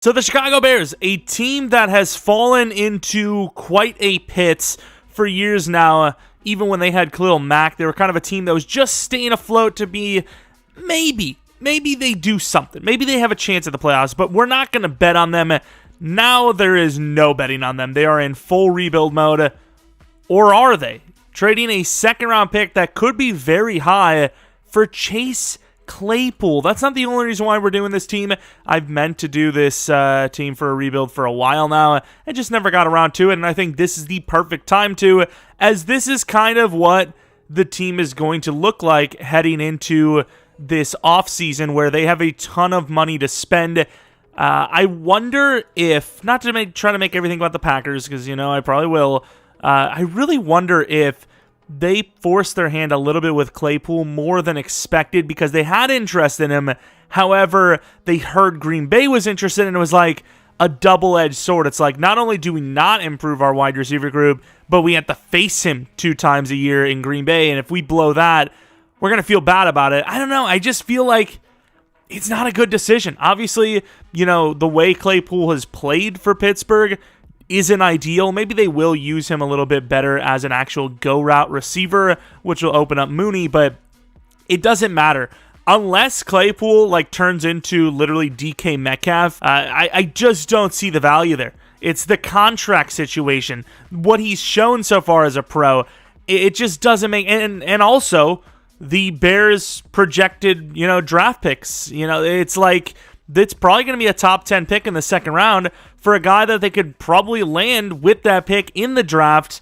So the Chicago Bears, a team that has fallen into quite a pit for years now. Even when they had Khalil Mack, they were kind of a team that was just staying afloat to be maybe they do something. Maybe they have a chance at the playoffs, but we're not going to bet on them. Now there is no betting on them. They are in full rebuild mode. Or are they? Trading a second-round pick that could be very high for Chase Claypool. That's not the only reason why we're doing this team. I've meant to do this team for a rebuild for a while now. I just never got around to it, and I think this is the perfect time to, as this is kind of what the team is going to look like heading into this offseason where they have a ton of money to spend. I wonder if, not to try to make everything about the Packers, because, I probably will, I really wonder if they forced their hand a little bit with Claypool more than expected because they had interest in him. However, they heard Green Bay was interested, and it was like a double-edged sword. It's like, not only do we not improve our wide receiver group, but we have to face him 2 times a year in Green Bay, and if we blow that, we're going to feel bad about it. I don't know. I just feel like it's not a good decision. Obviously, the way Claypool has played for Pittsburgh isn't ideal. Maybe they will use him a little bit better as an actual go route receiver, which will open up Mooney, but it doesn't matter. Unless Claypool turns into literally DK Metcalf, I just don't see the value there. It's the contract situation. What he's shown so far as a pro, it just doesn't make, and also the Bears projected, draft picks. It's like, it's probably going to be a top 10 pick in the second round for a guy that they could probably land with that pick in the draft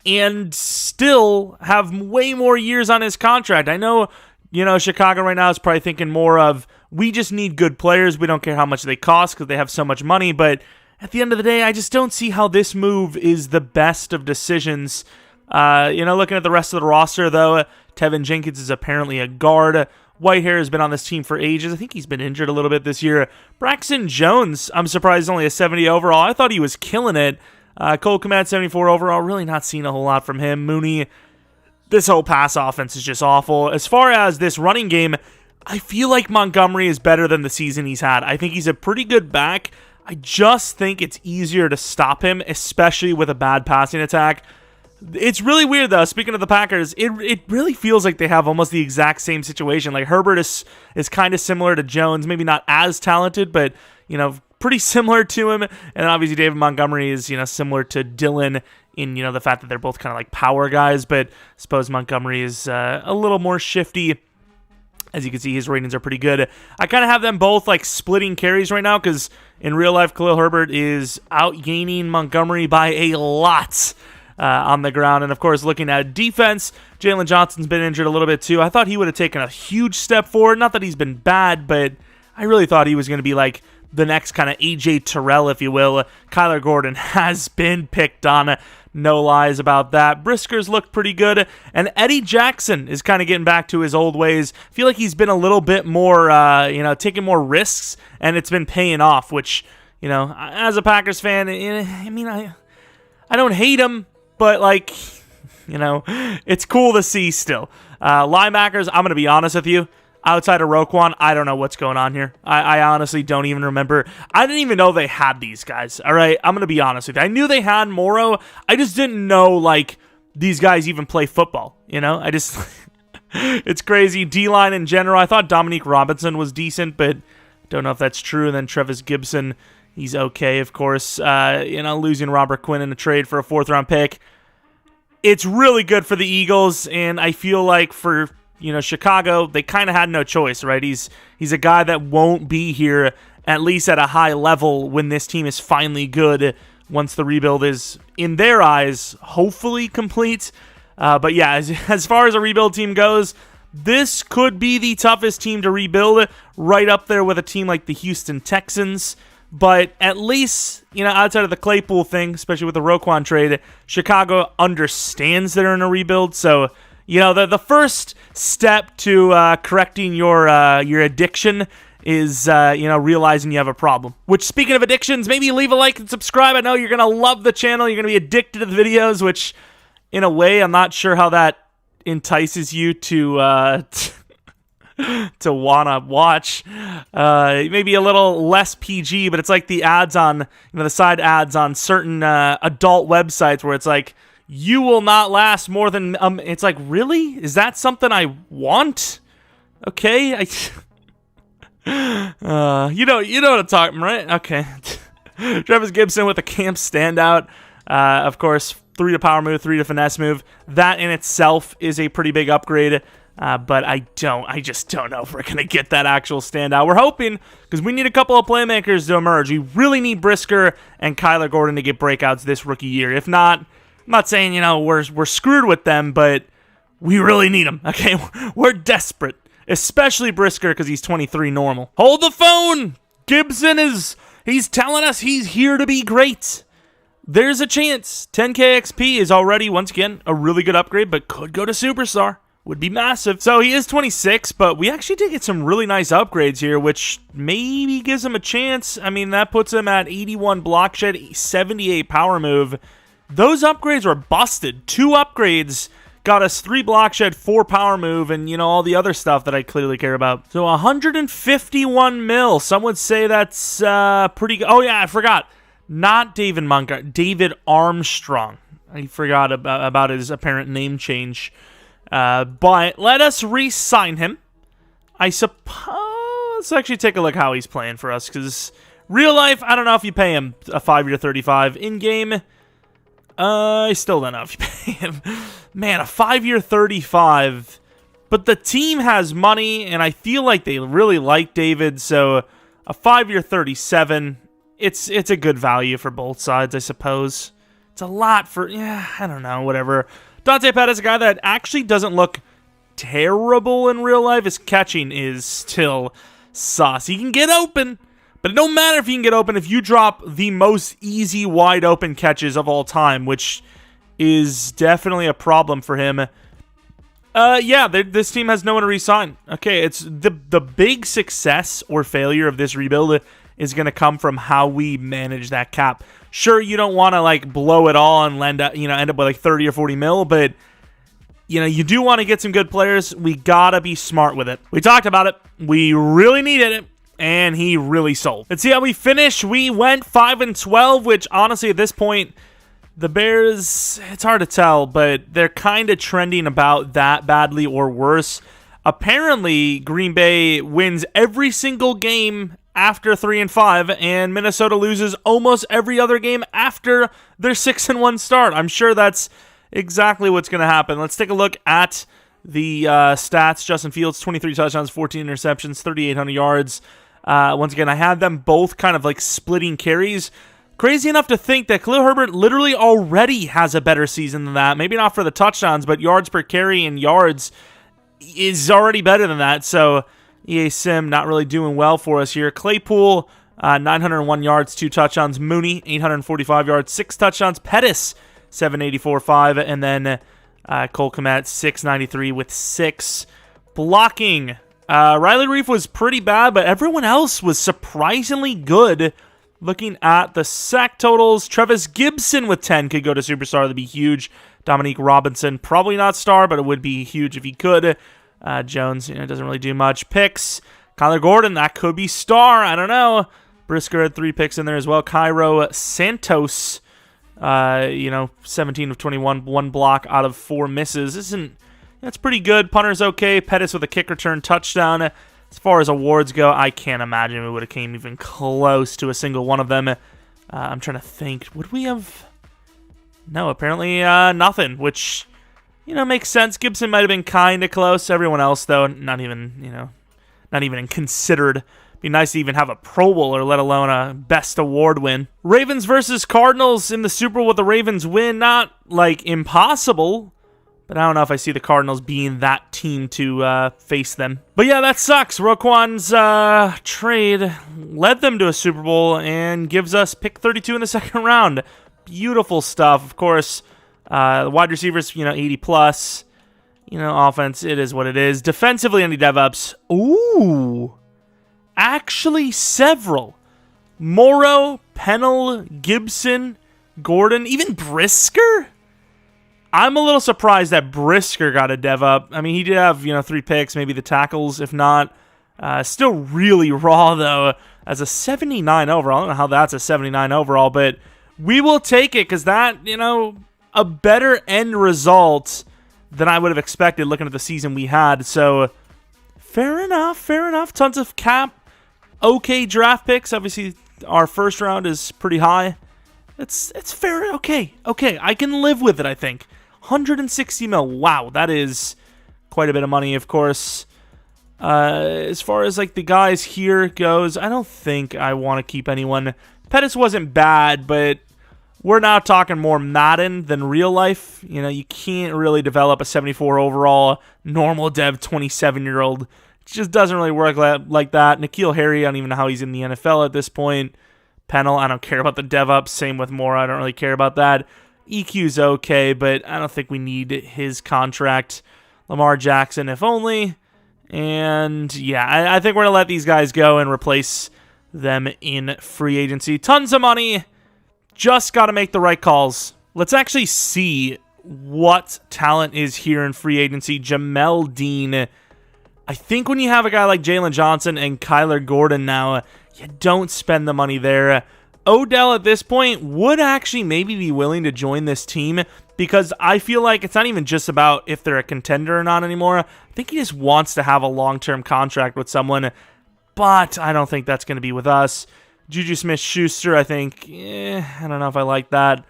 and still have way more years on his contract. I know, Chicago right now is probably thinking more of, we just need good players. We don't care how much they cost because they have so much money. But at the end of the day, I just don't see how this move is the best of decisions. Looking at the rest of the roster, though, Tevin Jenkins is apparently a guard. Whitehair has been on this team for ages. I think he's been injured a little bit this year. Braxton Jones, I'm surprised, only a 70 overall. I thought he was killing it. Cole Kmet, 74 overall. Really not seeing a whole lot from him. Mooney, this whole pass offense is just awful. As far as this running game, I feel like Montgomery is better than the season he's had. I think he's a pretty good back. I just think it's easier to stop him, especially with a bad passing attack. It's really weird, though. Speaking of the Packers, it really feels like they have almost the exact same situation. Like, Herbert is kind of similar to Jones, maybe not as talented, but, pretty similar to him. And obviously David Montgomery is, similar to Dylan in, the fact that they're both kind of like power guys, but I suppose Montgomery is a little more shifty. As you can see, his ratings are pretty good. I kind of have them both splitting carries right now because in real life, Khalil Herbert is outgaining Montgomery by a lot on the ground. And of course, looking at defense, Jalen Johnson's been injured a little bit too. I thought he would have taken a huge step forward. Not that he's been bad, but I really thought he was going to be like the next kind of AJ Terrell, if you will. Kyler Gordon has been picked on. No lies about that. Brisker's looked pretty good. And Eddie Jackson is kind of getting back to his old ways. I feel like he's been a little bit more, taking more risks, and it's been paying off, which, as a Packers fan, I don't hate him, but, it's cool to see still. Linebackers, I'm going to be honest with you. Outside of Roquan, I don't know what's going on here. I honestly don't even remember. I didn't even know they had these guys, all right? I'm going to be honest with you. I knew they had Morrow. I just didn't know, these guys even play football, It's crazy. D-line in general, I thought Dominique Robinson was decent, but don't know if that's true. And then Trevis Gibson, he's okay, of course. Losing Robert Quinn in a trade for a 4th-round pick. It's really good for the Eagles, and I feel like for, Chicago, they kind of had no choice, right? He's a guy that won't be here, at least at a high level, when this team is finally good, once the rebuild is, in their eyes, hopefully complete. But yeah, as far as a rebuild team goes, this could be the toughest team to rebuild, right up there with a team like the Houston Texans. But at least, outside of the Claypool thing, especially with the Roquan trade, Chicago understands they're in a rebuild. So, the first step to correcting your addiction is, realizing you have a problem. Which, speaking of addictions, maybe leave a like and subscribe. I know you're going to love the channel. You're going to be addicted to the videos, which, in a way, I'm not sure how that entices you to to wanna watch. Maybe a little less PG, but it's like the ads on, the side ads on certain adult websites where it's like, you will not last more than, it's like, really? Is that something I want? Okay, you know what I'm talking, right? Okay. Travis Gibson with a camp standout. Of course, 3 to power move, 3 to finesse move. That in itself is a pretty big upgrade. But I just don't know if we're going to get that actual standout. We're hoping, because we need a couple of playmakers to emerge. We really need Brisker and Kyler Gordon to get breakouts this rookie year. If not, I'm not saying, we're screwed with them, but we really need them, okay? We're desperate, especially Brisker because he's 23 normal. Hold the phone! Gibson he's telling us he's here to be great. There's a chance. 10K XP is already, once again, a really good upgrade, but could go to Superstar. Would be massive. So he is 26, but we actually did get some really nice upgrades here, which maybe gives him a chance. I mean, that puts him at 81 block shed, 78 power move. Those upgrades were busted. 2 upgrades got us 3 block shed, 4 power move, and, all the other stuff that I clearly care about. So 151 mil. Some would say that's pretty good. Oh, yeah, I forgot. Not David Montgomery. David Armstrong. I forgot about his apparent name change. But let us re-sign him. I suppose. Let's actually take a look how he's playing for us, because real life, I don't know if you pay him a 5-year 35. In game, I still don't know if you pay him. Man, a 5-year 35. But the team has money, and I feel like they really like David, so a 5-year 37. It's a good value for both sides, I suppose. It's a lot for, I don't know, whatever. Dante Pettis, a guy that actually doesn't look terrible in real life. His catching is still sus. He can get open, but it don't matter if he can get open if you drop the most easy wide open catches of all time, which is definitely a problem for him. This team has no one to re-sign. Okay, it's the big success or failure of this rebuild is going to come from how we manage that cap. Sure, you don't want to blow it all and end up with 30 or 40 mil, but you do want to get some good players. We got to be smart with it. We talked about it. We really needed it, and he really sold. Let's see how we finish. We went 5-12, which honestly at this point, the Bears, it's hard to tell, but they're kind of trending about that badly or worse. Apparently, Green Bay wins every single game after 3-5, and Minnesota loses almost every other game after their 6-1 start. I'm sure that's exactly what's going to happen. Let's take a look at the stats. Justin Fields, 23 touchdowns, 14 interceptions, 3,800 yards. Once again, I had them both kind of splitting carries. Crazy enough to think that Khalil Herbert literally already has a better season than that. Maybe not for the touchdowns, but yards per carry and yards is already better than that. So EA Sim not really doing well for us here. Claypool, 901 yards, 2 touchdowns. Mooney, 845 yards, 6 touchdowns. Pettis, 784.5. And then Cole Kmet, 693 with 6. Blocking. Riley Reef was pretty bad, but everyone else was surprisingly good. Looking at the sack totals, Travis Gibson with 10 could go to Superstar. That'd be huge. Dominique Robinson, probably not star, but it would be huge if he could. Jones, doesn't really do much. Picks. Kyler Gordon, that could be star. I don't know. Brisker had 3 picks in there as well. Cairo Santos, 17 of 21, 1 block out of 4 misses. That's pretty good. Punter's okay. Pettis with a kick return touchdown. As far as awards go, I can't imagine we would have came even close to a single one of them. I'm trying to think. Would we have? No, apparently nothing, which makes sense. Gibson might have been kind of close. Everyone else, though, not even considered. Be nice to even have a Pro Bowl or let alone a Best Award win. Ravens versus Cardinals in the Super Bowl with the Ravens win. Not impossible, but I don't know if I see the Cardinals being that team to face them. But yeah, that sucks. Roquan's trade led them to a Super Bowl and gives us pick 32 in the second round. Beautiful stuff. Of course, the wide receivers, 80 plus. Offense, it is what it is. Defensively, any dev-ups. Ooh. Actually, several. Morrow, Pennell, Gibson, Gordon, even Brisker. I'm a little surprised that Brisker got a dev up. I mean, he did have, 3 picks, maybe the tackles, if not. Still really raw, though, as a 79 overall. I don't know how that's a 79 overall, but we will take it because that, a better end result than I would have expected looking at the season we had. So, fair enough. Tons of cap. Okay draft picks. Obviously, our first round is pretty high. It's fair. Okay. I can live with it, I think. 160 mil. Wow, that is quite a bit of money, of course. As far as like the guys here goes, I don't think I want to keep anyone. Pettis wasn't bad, but we're now talking more Madden than real life. You can't really develop a 74 overall normal dev 27-year-old. It just doesn't really work like that. N'Keal Harry, I don't even know how he's in the NFL at this point. Pennell, I don't care about the dev up. Same with Moore, I don't really care about that. EQ's okay, but I don't think we need his contract. Lamar Jackson, if only. And yeah, I think we're going to let these guys go and replace them in free agency. Tons of money. Just got to make the right calls. Let's actually see what talent is here in free agency. Jamel Dean. I think when you have a guy like Jalen Johnson and Kyler Gordon now, you don't spend the money there. Odell at this point would actually maybe be willing to join this team because I feel like it's not even just about if they're a contender or not anymore. I think he just wants to have a long-term contract with someone, but I don't think that's going to be with us. Juju Smith-Schuster, I think, I don't know if I like that.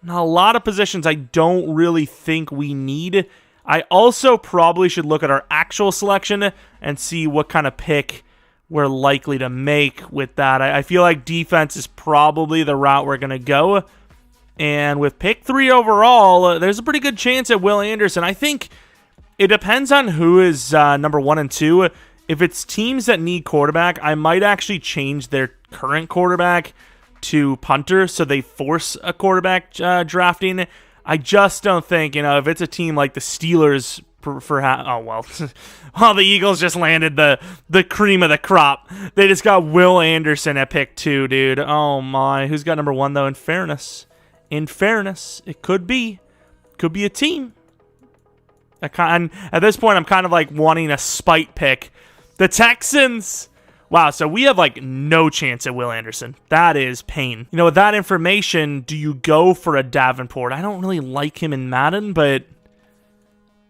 Now, a lot of positions I don't really think we need. I also probably should look at our actual selection and see what kind of pick we're likely to make with that. I feel like defense is probably the route we're going to go. And with pick 3 overall, there's a pretty good chance at Will Anderson. I think it depends on who is number 1 and 2. If it's teams that need quarterback, I might actually change their current quarterback to punter so they force a quarterback drafting. I just don't think, if it's a team like the Steelers the Eagles just landed the cream of the crop. They just got Will Anderson at pick 2, dude. Oh my. Who's got number 1 though? In fairness, it could be a team. At this point, I'm kind of like wanting a spite pick. The Texans. Wow, so we have like no chance at Will Anderson. That is pain. With that information, do you go for a Davenport? I don't really like him in Madden, but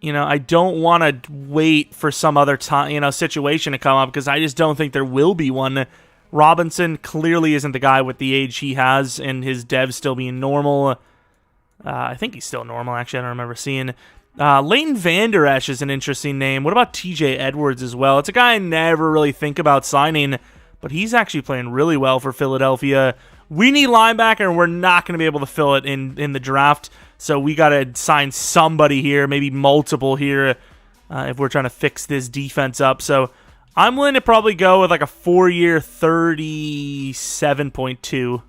I don't want to wait for some other time, situation to come up because I just don't think there will be one. Robinson clearly isn't the guy with the age he has and his dev still being normal. I think he's still normal, actually. I don't remember seeing. Leighton Vander Esch is an interesting name. What about TJ Edwards as well? It's a guy I never really think about signing, but he's actually playing really well for Philadelphia. We need linebacker, and we're not going to be able to fill it in the draft. So we got to sign somebody here, maybe multiple here, if we're trying to fix this defense up. So I'm willing to probably go with like a 4-year 37.2.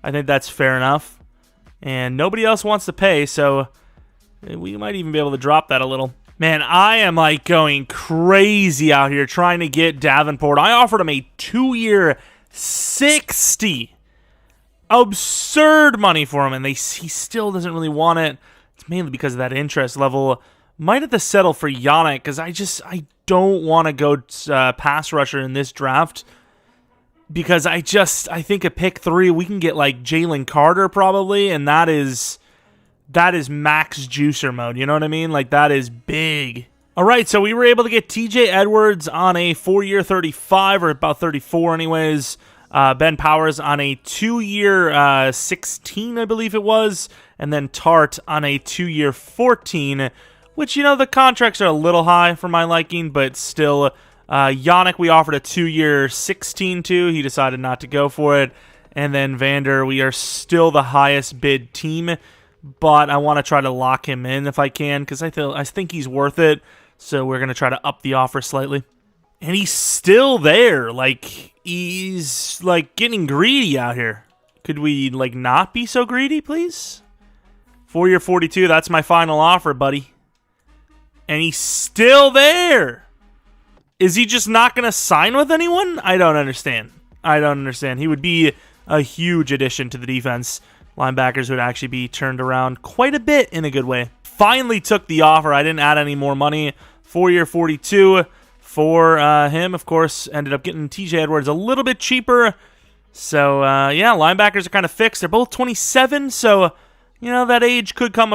I think that's fair enough. And nobody else wants to pay, so we might even be able to drop that a little. Man, I am like going crazy out here trying to get Davenport. I offered him a 2-year 60. Absurd money for him, and he still doesn't really want it. It's mainly because of that interest level. Might have to settle for Yannick because I don't want to go pass rusher in this draft because I think at pick 3 we can get like Jalen Carter probably, and that is max juicer mode. You know what I mean? Like that is big. All right, so we were able to get TJ Edwards on a 4-year 35 or about 34 anyways. Ben Powers on a 2-year 16, I believe it was, and then Tart on a 2-year 14, which, the contracts are a little high for my liking, but still, Yannick we offered a 2-year 16 to. He decided not to go for it, and then Vander, we are still the highest bid team, but I want to try to lock him in if I can, because I think he's worth it, so we're going to try to up the offer slightly. And he's still there. Like, he's, like, getting greedy out here. Could we, like, not be so greedy, please? 4-year 42, that's my final offer, buddy. And he's still there. Is he just not going to sign with anyone? I don't understand. He would be a huge addition to the defense. linebackers would actually be turned around quite a bit in a good way. Finally took the offer. I didn't add any more money. 4-year, 42 for him. Of course, ended up getting TJ Edwards a little bit cheaper. So, yeah, linebackers are kind of fixed. They're both 27, so, that age could become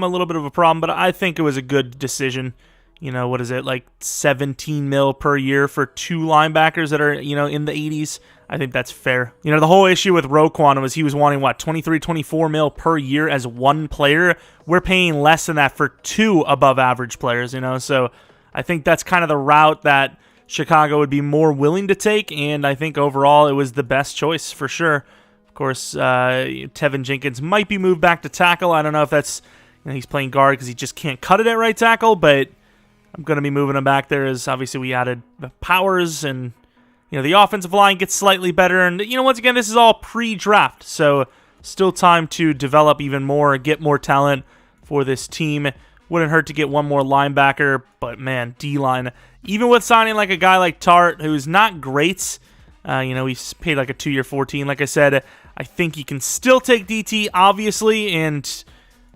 a little bit of a problem, but I think it was a good decision. What is it, like 17 mil per year for 2 linebackers that are, in the 80s? I think that's fair. The whole issue with Roquan was he was wanting, 23, 24 mil per year as one player. We're paying less than that for 2 above average players, so I think that's kind of the route that Chicago would be more willing to take, and I think overall it was the best choice for sure. Of course, Tevin Jenkins might be moved back to tackle. I don't know if that's, he's playing guard because he just can't cut it at right tackle, but I'm going to be moving him back there as obviously we added Powers, and the offensive line gets slightly better. And once again, this is all pre-draft, so still time to develop even more, get more talent for this team. Wouldn't hurt to get one more linebacker, but man, D-line. Even with signing like a guy like Tart, who's not great, he's paid like a 2-year 14. Like I said, I think he can still take DT, obviously, and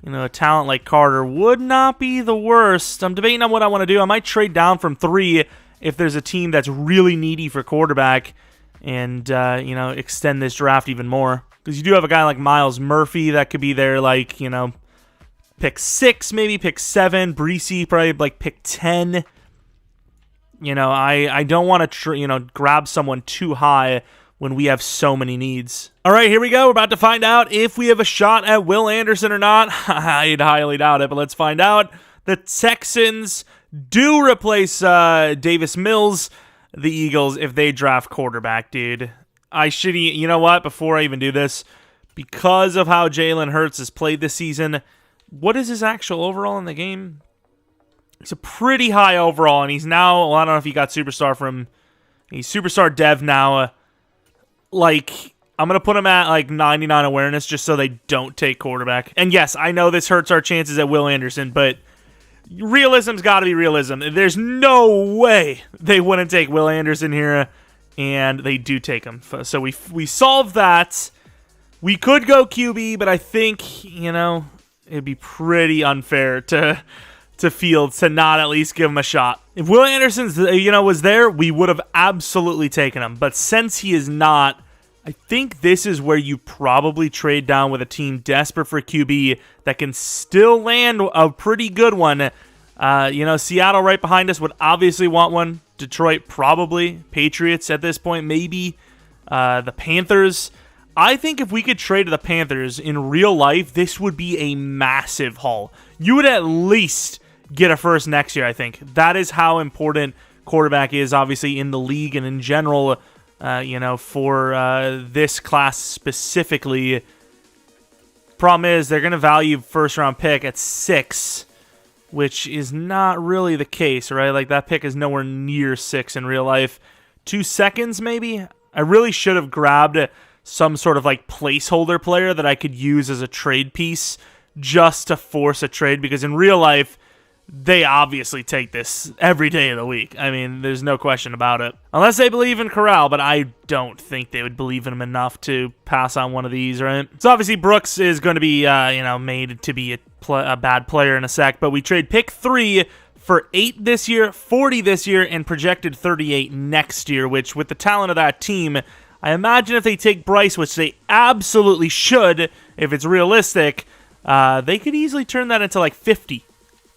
a talent like Carter would not be the worst. I'm debating on what I want to do. I might trade down from 3 if there's a team that's really needy for quarterback and, extend this draft even more. Because you do have a guy like Myles Murphy that could be there, like, pick 6, maybe pick 7. Breesy probably like pick 10. I don't want to, grab someone too high when we have so many needs. All right, here we go. We're about to find out if we have a shot at Will Anderson or not. I'd highly doubt it, but let's find out. The Texans do replace Davis Mills, the Eagles, if they draft quarterback, dude. You know what? Before I even do this, because of how Jalen Hurts has played this season, what is his actual overall in the game? He's a pretty high overall, and he's now, I don't know if he got Superstar from, he's Superstar Dev now. I'm going to put him at like 99 awareness just so they don't take quarterback. And yes, I know this hurts our chances at Will Anderson, but realism's got to be realism. There's no way they wouldn't take Will Anderson here, and they do take him. So we solved that. We could go QB, but I think, it'd be pretty unfair to Fields to not at least give him a shot. If Will Anderson, was there, we would have absolutely taken him. But since he is not, I think this is where you probably trade down with a team desperate for QB that can still land a pretty good one. Seattle right behind us would obviously want one. Detroit probably. Patriots at this point maybe. The Panthers. I think if we could trade to the Panthers in real life, this would be a massive haul. You would at least get a first next year, I think. That is how important quarterback is, obviously, in the league and in general, for this class specifically. Problem is, they're going to value first-round pick at 6, which is not really the case, right? Like, that pick is nowhere near 6 in real life. 2 seconds, maybe? I really should have grabbed some sort of, like, placeholder player that I could use as a trade piece just to force a trade, because in real life, they obviously take this every day of the week. I mean, there's no question about it. Unless they believe in Corral, but I don't think they would believe in him enough to pass on one of these, right? So obviously Brooks is going to be, made to be a bad player in a sec, but we trade pick 3 for 8 this year, 40 this year, and projected 38 next year, which with the talent of that team, I imagine if they take Bryce, which they absolutely should, if it's realistic, they could easily turn that into like 50.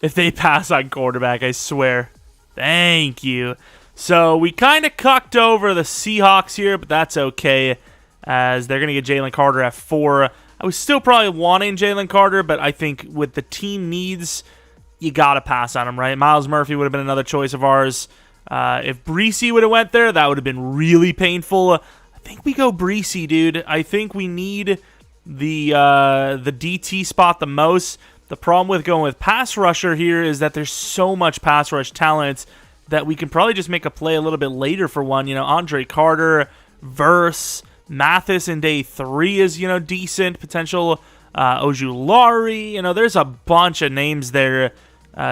If they pass on quarterback, I swear. Thank you. So we kind of cucked over the Seahawks here, but that's okay, as they're going to get Jalen Carter at 4. I was still probably wanting Jalen Carter, but I think with the team needs, you got to pass on him, right? Myles Murphy would have been another choice of ours. If Breesy would have went there, that would have been really painful. I think we go Breesy, dude. I think we need the DT spot the most. The problem with going with pass rusher here is that there's so much pass rush talent that we can probably just make a play a little bit later for one. Andre Carter, Verse, Mathis in day 3 is, decent. Potential Ojulari. There's a bunch of names there.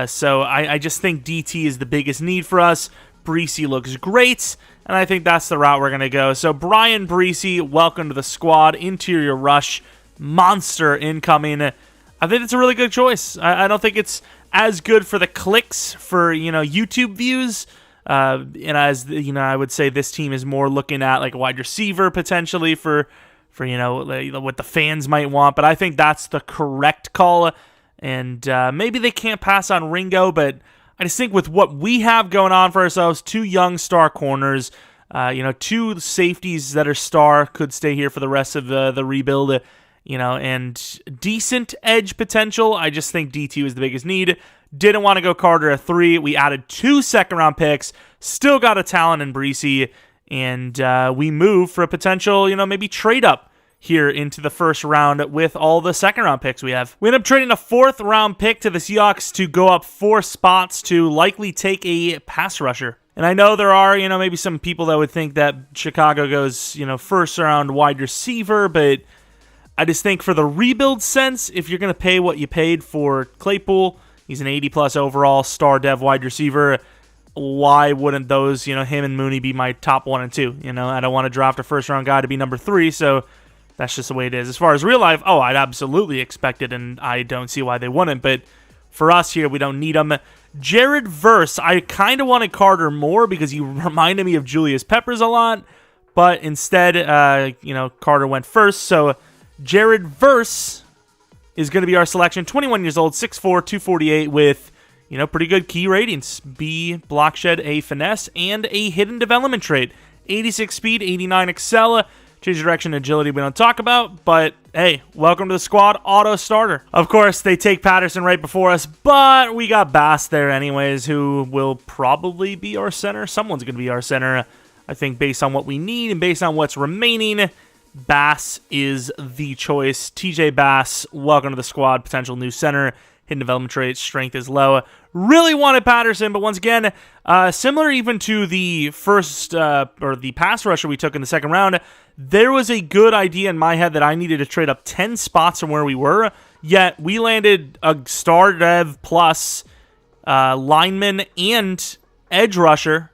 So I just think DT is the biggest need for us. Breesy looks great, and I think that's the route we're going to go. So Brian Breesy, welcome to the squad. Interior rush. monster incoming. I think it's a really good choice. I don't think it's as good for the clicks for, YouTube views. And as I would say this team is more looking at like a wide receiver potentially for what the fans might want. But I think that's the correct call. And maybe they can't pass on Ringo, but I just think with what we have going on for ourselves, 2 young star corners, 2 safeties that are star could stay here for the rest of the rebuild, and decent edge potential. I just think D2 is the biggest need. Didn't want to go Carter at 3. We added 2 second-round picks. Still got a talent in Breesy. And we move for a potential, maybe trade up here into the first round with all the second-round picks we have. We end up trading a 4th-round pick to the Seahawks to go up 4 spots to likely take a pass rusher. And I know there are, maybe some people that would think that Chicago goes, first-round wide receiver, but I just think for the rebuild sense, if you're going to pay what you paid for Claypool, he's an 80-plus overall star dev wide receiver, why wouldn't those, him and Mooney be my top 1 and 2? I don't want to draft a first-round guy to be number 3, so that's just the way it is. As far as real life, I'd absolutely expect it, and I don't see why they wouldn't, but for us here, we don't need him. Jared Verse, I kind of wanted Carter more because he reminded me of Julius Peppers a lot, but instead, Carter went first, so Jared Verse is going to be our selection. 21 years old, 6'4", 248 with, pretty good key ratings. B, block shed, A, finesse, and a hidden development trait. 86 speed, 89 excel. Change of direction, agility we don't talk about, but hey, welcome to the squad, auto starter. Of course, they take Patterson right before us, but we got Bass there anyways, who will probably be our center. Someone's going to be our center, I think, based on what we need and based on what's remaining. Bass is the choice. TJ Bass, welcome to the squad, potential new center. Hidden development trait, strength is low. Really wanted Patterson, but once again, similar even to the first, or the pass rusher we took in the second round, there was a good idea in my head that I needed to trade up 10 spots from where we were, yet we landed a star dev plus lineman and edge rusher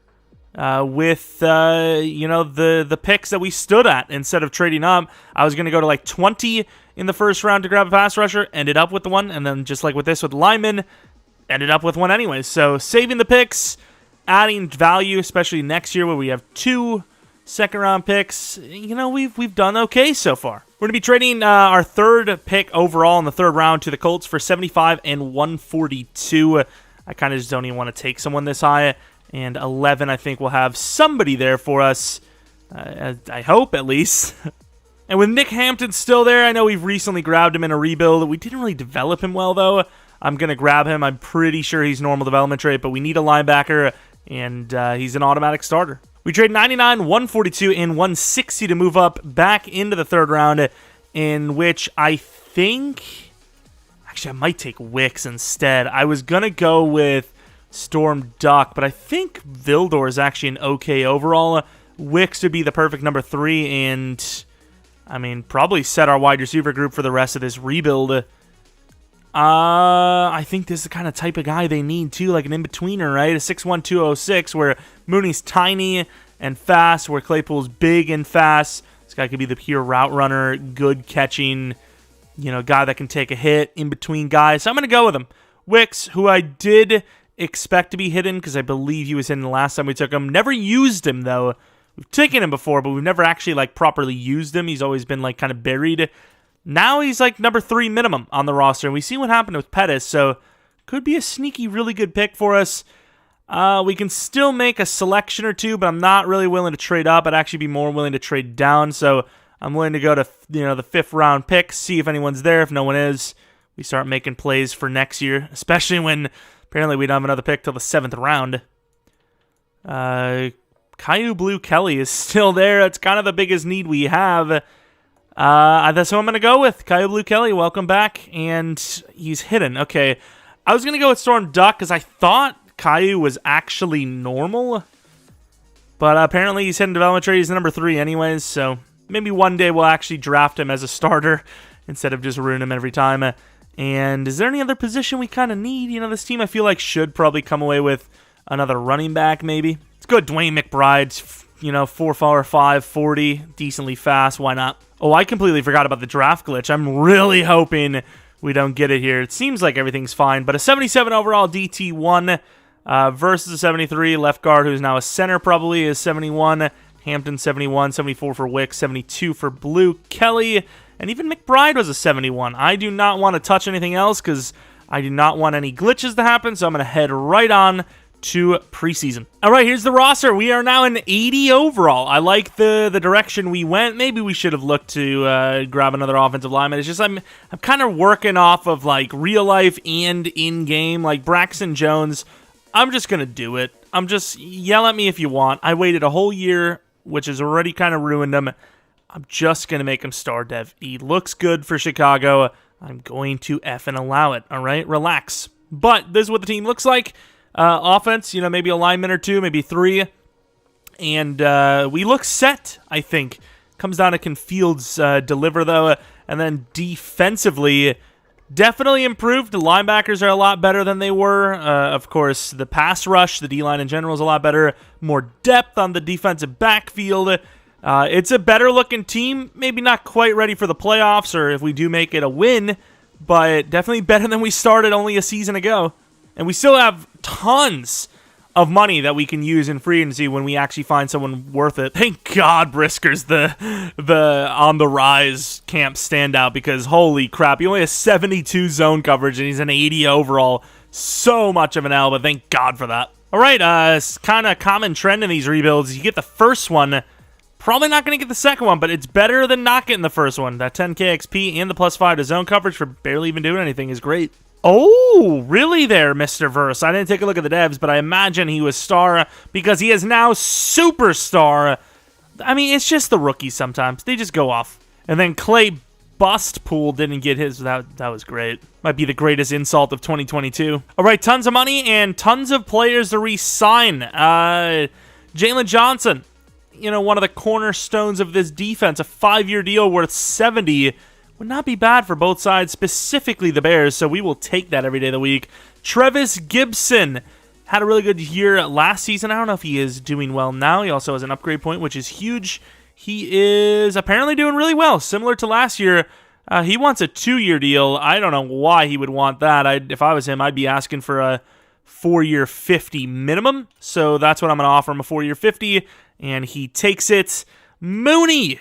with the picks that we stood at. Instead of trading up, I was going to go to like 20 in the first round to grab a pass rusher, ended up with the one, and then just like with this with lineman, ended up with one anyways. So saving the picks, adding value, especially next year where we have 2 second-round picks. We've done okay so far. We're going to be trading our 3rd pick overall in the 3rd round to the Colts for 75 and 142. I kind of just don't even want to take someone this high. And 11, I think we'll have somebody there for us. I hope, at least. And with Nick Hampton still there, I know we've recently grabbed him in a rebuild. We didn't really develop him well, though. I'm going to grab him. I'm pretty sure he's normal development trait, but we need a linebacker, and he's an automatic starter. We trade 99, 142, and 160 to move up back into the 3rd round, in which I think... Actually, I might take Wicks instead. I was going to go with Storm Duck, but I think Vildor is actually an okay overall. Wicks would be the perfect number 3, and probably set our wide receiver group for the rest of this rebuild. I think this is the kind of type of guy they need too, like an in-betweener, right? A 6'1", 206, where Mooney's tiny and fast, where Claypool's big and fast. This guy could be the pure route runner, good catching, guy that can take a hit in between guys. So I'm going to go with him. Wicks, who I did expect to be hidden because I believe he was hidden the last time we took him. Never used him, though. We've taken him before, but we've never actually properly used him. He's always been kind of buried. Now he's number 3 minimum on the roster, and we see what happened with Pettis, so could be a sneaky, really good pick for us. We can still make a selection or 2, but I'm not really willing to trade up. I'd actually be more willing to trade down, so I'm willing to go to the 5th round pick, see if anyone's there. If no one is, we start making plays for next year, especially when apparently we don't have another pick till the 7th round. Caillou Blue Kelly is still there. It's kind of the biggest need we have. That's who I'm going to go with. Caillou Blue Kelly, welcome back. And he's hidden. Okay. I was going to go with Storm Duck because I thought Caillou was actually normal. But apparently he's hidden development trait. He's number 3 anyways. So maybe one day we'll actually draft him as a starter instead of just ruin him every time. And is there any other position we kind of need? This team I feel like should probably come away with another running back maybe. It's good. Dwayne McBride's, 4'5", 40, decently fast. Why not? Oh, I completely forgot about the draft glitch. I'm really hoping we don't get it here. It seems like everything's fine, but a 77 overall DT1 versus a 73 left guard, who's now a center probably, is 71. Hampton 71, 74 for Wick, 72 for Blue. Kelly, and even McBride was a 71. I do not want to touch anything else because I do not want any glitches to happen, so I'm going to head right on to preseason. All right, here's the roster. We are now an 80 overall. I like the direction we went. Maybe we should have looked to grab another offensive lineman. It's just I'm kind of working off of like real life and in-game. Like Braxton Jones, I'm just going to do it. Yell at me if you want. I waited a whole year, which has already kind of ruined him. I'm just going to make him star dev. He looks good for Chicago. I'm going to effing allow it, all right? Relax. But this is what the team looks like. Offense, maybe a lineman or two, maybe three. And we look set, I think. Comes down to can Fields deliver, though. And then defensively, definitely improved. The linebackers are a lot better than they were. Of course, the pass rush, the D-line in general is a lot better. More depth on the defensive backfield. It's a better-looking team. Maybe not quite ready for the playoffs, or if we do make it a win, but definitely better than we started only a season ago. And we still have tons of money that we can use in free agency when we actually find someone worth it. Thank God Brisker's the on the rise camp standout, because holy crap, he only has 72 zone coverage and he's an 80 overall. So much of an L, but thank God for that. All right, it's kind of common trend in these rebuilds. You get the first one, probably not going to get the second one, but it's better than not getting the first one. That 10K XP and the +5 to zone coverage for barely even doing anything is great. Oh, really there, Mr. Verse? I didn't take a look at the devs, but I imagine he was star because he is now superstar. I mean, it's just the rookies sometimes. They just go off. And then Clay Bustpool didn't get his. That was great. Might be the greatest insult of 2022. All right, tons of money and tons of players to re-sign. Jalen Johnson, one of the cornerstones of this defense, a 5-year deal worth 70. Would not be bad for both sides, specifically the Bears, so we will take that every day of the week. Trevis Gibson had a really good year last season. I don't know if he is doing well now. He also has an upgrade point, which is huge. He is apparently doing really well, similar to last year. He wants a 2-year deal. I don't know why he would want that. If I was him, I'd be asking for a 4-year 50 minimum, so that's what I'm going to offer him, a 4-year 50, and he takes it. Mooney!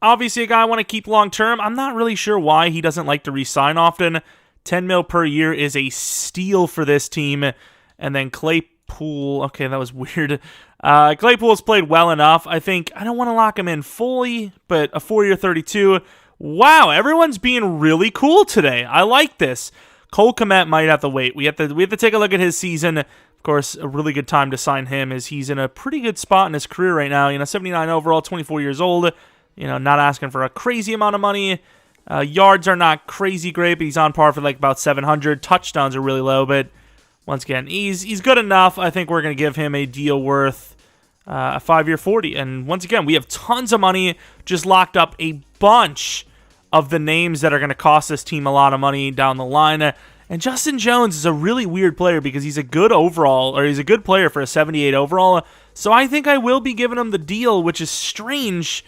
Obviously, a guy I want to keep long-term. I'm not really sure why he doesn't like to re-sign often. 10 mil per year is a steal for this team. And then Claypool. Okay, that was weird. Claypool's played well enough. I think I don't want to lock him in fully, but a 4-year 32. Wow, everyone's being really cool today. I like this. Cole Kmet might have to wait. We have to take a look at his season. Of course, a really good time to sign him is he's in a pretty good spot in his career right now. 79 overall, 24 years old. Not asking for a crazy amount of money. Yards are not crazy great, but he's on par for like about 700. Touchdowns are really low, but once again, he's good enough. I think we're going to give him a deal worth a 5-year 40. And once again, we have tons of money, just locked up a bunch of the names that are going to cost this team a lot of money down the line. And Justin Jones is a really weird player because he's a good overall, or he's a good player for a 78 overall. So I think I will be giving him the deal, which is strange.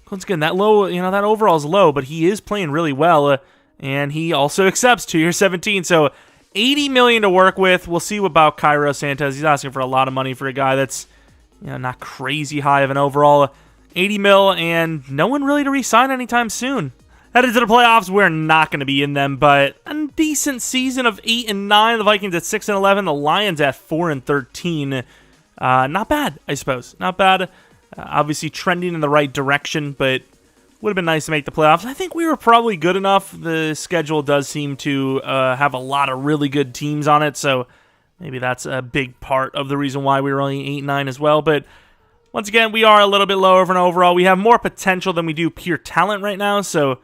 Once again, that low, that overall is low, but he is playing really well, and he also accepts 2-year 17. So $80 million to work with. We'll see about Cairo Santos. He's asking for a lot of money for a guy that's not crazy high of an overall. 80 mil, and no one really to re-sign anytime soon. Headed to the playoffs, we're not going to be in them, but a decent season of 8-9. The Vikings at 6-11. The Lions at 4-13. Not bad, I suppose. Not bad. Obviously trending in the right direction, but would have been nice to make the playoffs. I think we were probably good enough. The schedule does seem to have a lot of really good teams on it, so maybe that's a big part of the reason why we were only 8-9 as well. But once again, we are a little bit lower of an overall. We have more potential than we do pure talent right now, so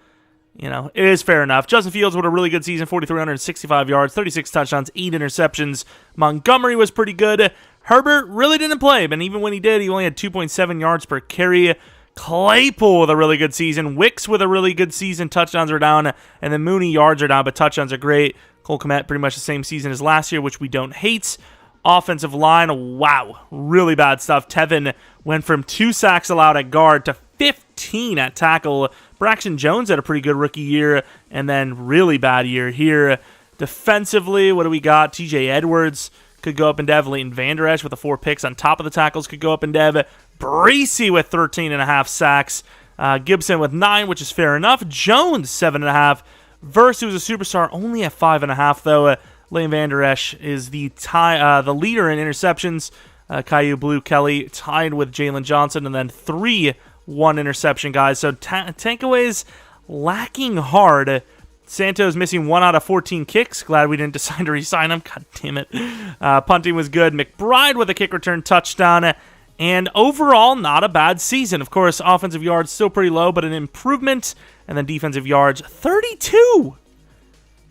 it is fair enough. Justin Fields with a really good season, 4,365 yards, 36 touchdowns, 8 interceptions. Montgomery was pretty good. Herbert really didn't play, but even when he did, he only had 2.7 yards per carry. Claypool with a really good season. Wicks with a really good season. Touchdowns are down, and then Mooney yards are down, but touchdowns are great. Cole Kmet pretty much the same season as last year, which we don't hate. Offensive line, wow, really bad stuff. Tevin went from 2 sacks allowed at guard to 15 at tackle. Braxton Jones had a pretty good rookie year, and then really bad year here. Defensively, what do we got? TJ Edwards could go up in dev. Leighton Vander Esch with the 4 picks on top of the tackles could go up in dev. Breesy with 13.5 sacks. Gibson with 9, which is fair enough. Jones, 7.5. Verse, who's a superstar, only at 5.5, though. Leighton Vander Esch is the leader in interceptions. Caillou Blue Kelly tied with Jalen Johnson, and then 3 1-interception guys. So takeaways lacking hard. Santos missing 1 out of 14 kicks. Glad we didn't decide to re-sign him. God damn it. Punting was good. McBride with a kick return touchdown. And overall, not a bad season. Of course, offensive yards still pretty low, but an improvement. And then defensive yards, 32.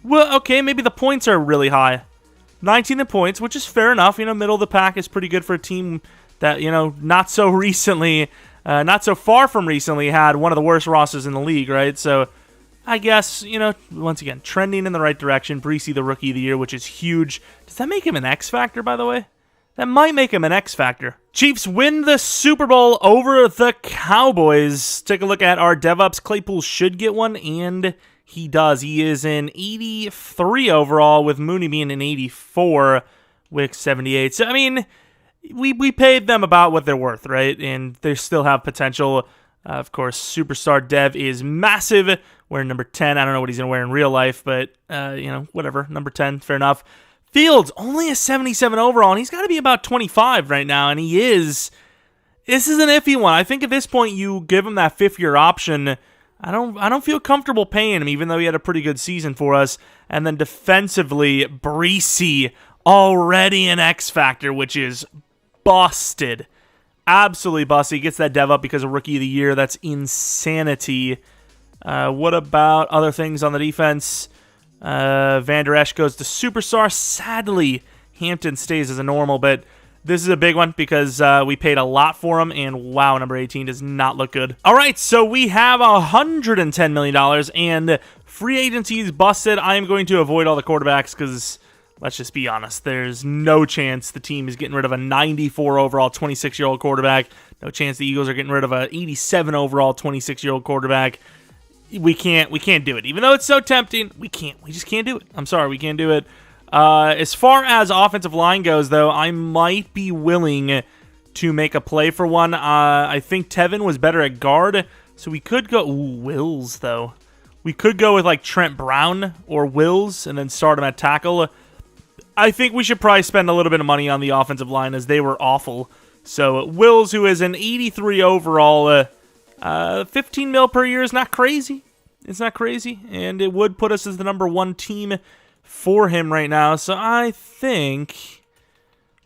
Well, okay, maybe the points are really high. 19 in points, which is fair enough. Middle of the pack is pretty good for a team that, not so far from recently had one of the worst rosters in the league, right? So I guess, once again, trending in the right direction. Breesy, the rookie of the year, which is huge. Does that make him an X Factor, by the way? That might make him an X Factor. Chiefs win the Super Bowl over the Cowboys. Take a look at our DevOps. Claypool should get one, and he does. He is an 83 overall, with Mooney being an 84, Wick 78. So, we paid them about what they're worth, right? And they still have potential. Of course, Superstar Dev is massive. Wearing number 10. I don't know what he's going to wear in real life, but, whatever. Number 10, fair enough. Fields, only a 77 overall, and he's got to be about 25 right now, and he is. This is an iffy one. I think at this point you give him that 5th-year option. I don't feel comfortable paying him, even though he had a pretty good season for us. And then defensively, Breesy, already an X Factor, which is busted. Absolutely busted. He gets that dev up because of Rookie of the Year. That's insanity. What about other things on the defense? Vander Esch goes to Superstar. Sadly, Hampton stays as a normal, but this is a big one because we paid a lot for him, and wow, number 18 does not look good. All right, so we have $110 million, and free agency is busted. I am going to avoid all the quarterbacks because, let's just be honest, there's no chance the team is getting rid of a 94 overall 26-year-old quarterback. No chance the Eagles are getting rid of a 87 overall 26-year-old quarterback. We can't do it. Even though it's so tempting, we just can't do it. I'm sorry, we can't do it. As far as offensive line goes, though, I might be willing to make a play for one. I think Tevin was better at guard, so we could go... Ooh, Wills, though. We could go with, like, Trent Brown or Wills and then start him at tackle. I think we should probably spend a little bit of money on the offensive line as they were awful. So, Wills, who is an 83 overall... 15 mil per year is not crazy. It's not crazy, and it would put us as the number 1 team for him right now. So I think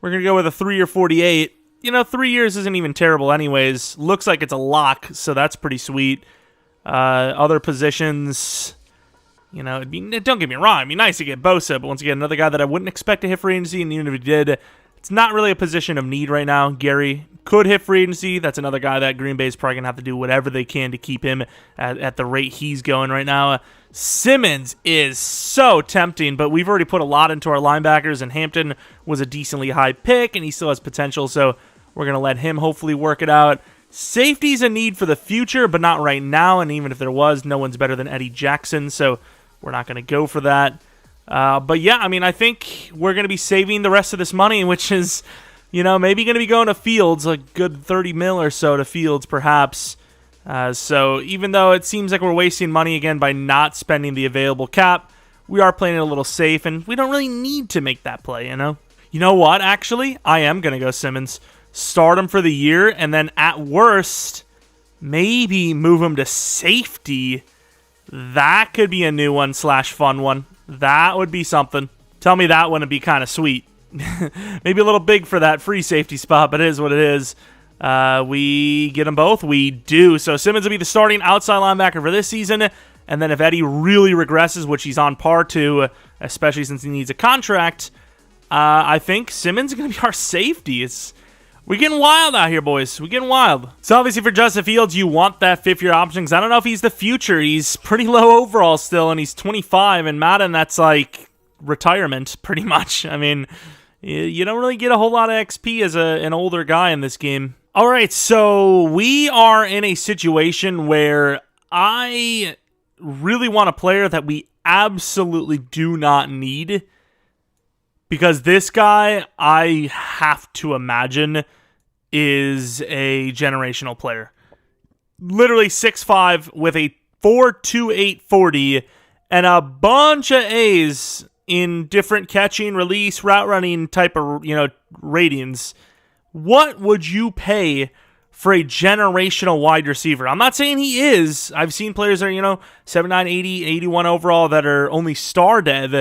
we're going to go with a 3-year 48. 3 years isn't even terrible anyways. Looks like it's a lock, so that's pretty sweet. Other positions, don't get me wrong, it'd be nice to get Bosa, but once again, another guy that I wouldn't expect to hit free agency, and even if he did, it's not really a position of need right now. Gary could hit free agency. That's another guy that Green Bay is probably going to have to do whatever they can to keep him at the rate he's going right now. Simmons is so tempting, but we've already put a lot into our linebackers, and Hampton was a decently high pick, and he still has potential, so we're going to let him hopefully work it out. Safety's a need for the future, but not right now, and even if there was, no one's better than Eddie Jackson, so we're not going to go for that. But yeah, I think we're going to be saving the rest of this money, which is, maybe going to be going to Fields, a good 30 mil or so to Fields, perhaps. So even though it seems like we're wasting money again by not spending the available cap, we are playing it a little safe, and we don't really need to make that play, You know what, actually? I am going to go Simmons. Start him for the year, and then at worst, maybe move him to safety. That could be a new one / fun one. That would be something. Tell me that one would be kind of sweet. Maybe a little big for that free safety spot, but it is what it is. We get them both? We do. So Simmons will be the starting outside linebacker for this season, and then if Eddie really regresses, which he's on par to, especially since he needs a contract, I think Simmons is going to be our safety. We're getting wild out here, boys. We're getting wild. So obviously for Justin Fields, you want that 5th-year option, because I don't know if he's the future. He's pretty low overall still, and he's 25. And Madden, that's like retirement, pretty much. You don't really get a whole lot of XP as an older guy in this game. All right, so we are in a situation where I really want a player that we absolutely do not need, because this guy, I have to imagine, is a generational player. Literally 6'5" with a 4.28 40 and a bunch of A's in different catching, release, route running type of, ratings. What would you pay for a generational wide receiver? I'm not saying he is. I've seen players that are, 79, 80, 81 overall that are only star dev.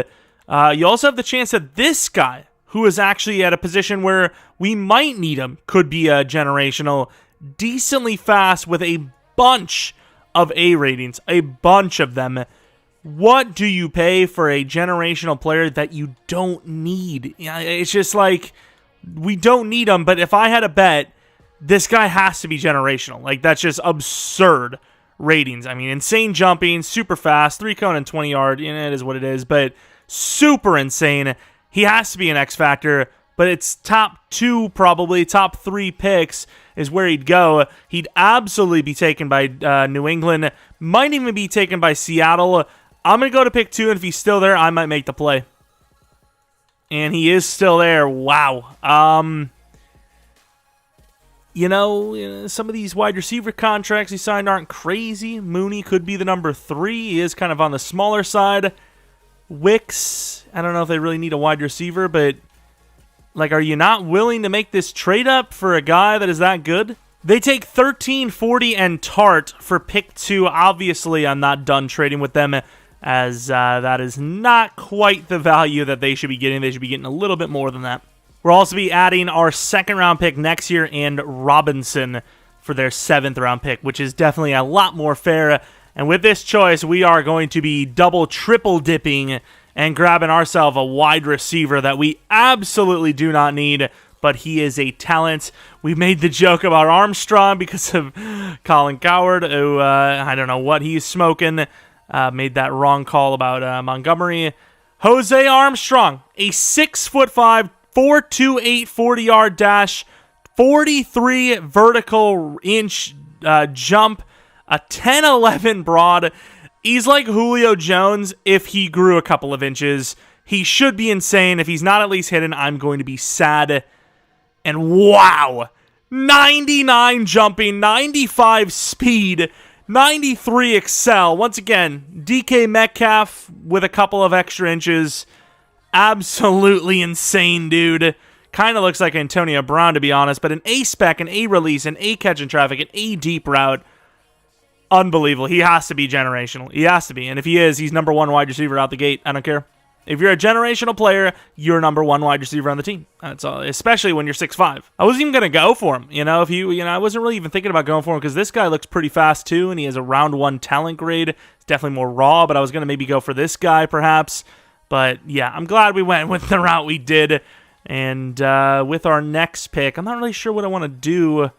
You also have the chance that this guy, who is actually at a position where we might need him, could be a generational, decently fast with a bunch of A ratings, a bunch of them. What do you pay for a generational player that you don't need? It's just like, we don't need him, but if I had a bet, this guy has to be generational. Like, that's just absurd ratings. I mean, insane jumping, super fast, 3-cone and 20-yard, it is what it is, but super insane. He has to be an X factor, but it's top 2, probably top 3 picks is where he'd go. He'd absolutely be taken by New England, might even be taken by Seattle. I'm going to go to pick 2, and if he's still there, I might make the play. And he is still there. Wow. Some of these wide receiver contracts he signed aren't crazy. Mooney could be the number 3. He is kind of on the smaller side. Wicks, I don't know if they really need a wide receiver, but are you not willing to make this trade up for a guy that is that good? They take 13, 40, and Tart for pick 2. Obviously, I'm not done trading with them, as that is not quite the value that they should be getting. They should be getting a little bit more than that. We'll also be adding our 2nd-round pick next year and Robinson for their 7th-round pick, which is definitely a lot more fair. And with this choice, we are going to be double, triple dipping and grabbing ourselves a wide receiver that we absolutely do not need, but he is a talent. We made the joke about Armstrong because of Colin Coward, who I don't know what he's smoking. Made that wrong call about Montgomery. Jose Armstrong, a 6'5", 4.28 40-yard dash, 43 vertical inch jump, a 10.11 broad. He's like Julio Jones if he grew a couple of inches. He should be insane. If he's not at least hidden, I'm going to be sad. And wow, 99 jumping, 95 speed, 93 excel. Once again, DK Metcalf with a couple of extra inches. Absolutely insane, dude. Kind of looks like Antonio Brown, to be honest, but an A-spec, an A-release, an A-catch in traffic, an A-deep route. Unbelievable. He has to be generational. He has to be. And if he is, he's number 1 wide receiver out the gate. I don't care. If you're a generational player, you're number 1 wide receiver on the team. That's all, especially when you're 6'5". I wasn't even going to go for him. I wasn't really even thinking about going for him because this guy looks pretty fast too, and he has a round 1 talent grade. It's definitely more raw, but I was going to maybe go for this guy perhaps. But yeah, I'm glad we went with the route we did. And with our next pick, I'm not really sure what I want to do.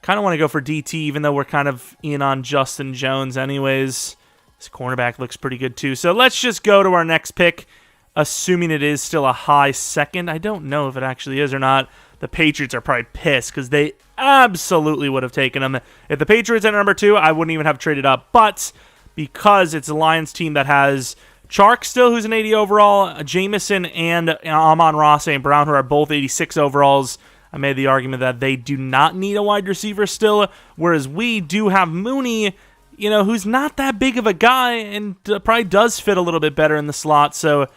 Kind of want to go for DT, even though we're kind of in on Justin Jones anyways. This cornerback looks pretty good too. So let's just go to our next pick, assuming it is still a high 2nd. I don't know if it actually is or not. The Patriots are probably pissed because they absolutely would have taken him. If the Patriots at number 2, I wouldn't even have traded up. But because it's a Lions team that has Chark still, who's an 80 overall, Jameson and Amon-Ra St. Brown, who are both 86 overalls, I made the argument that they do not need a wide receiver still, whereas we do have Mooney, who's not that big of a guy and probably does fit a little bit better in the slot. So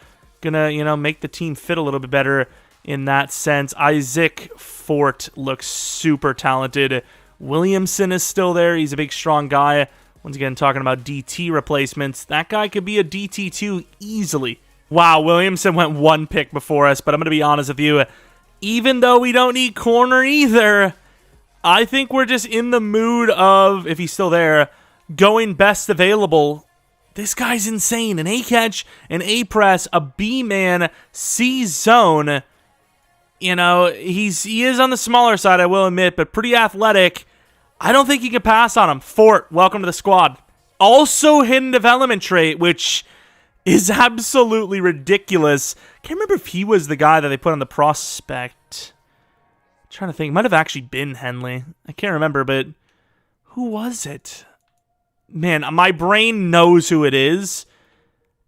gonna, make the team fit a little bit better in that sense. Isaac Fort looks super talented. Williamson is still there. He's a big, strong guy. Once again, talking about DT replacements. That guy could be a DT2 easily. Wow, Williamson went 1 pick before us, but I'm going to be honest with you. Even though we don't need corner either, I think we're just in the mood of, if he's still there, going best available. This guy's insane. An A-catch, an A-press, a B-man, C-zone. He is on the smaller side, I will admit, but pretty athletic. I don't think you can pass on him. Fort, welcome to the squad. Also hidden development trait, which is absolutely ridiculous. Can't remember if he was the guy that they put on the prospect. I'm trying to think. It might have actually been Henley. I can't remember, but who was it? man, my brain knows who it is,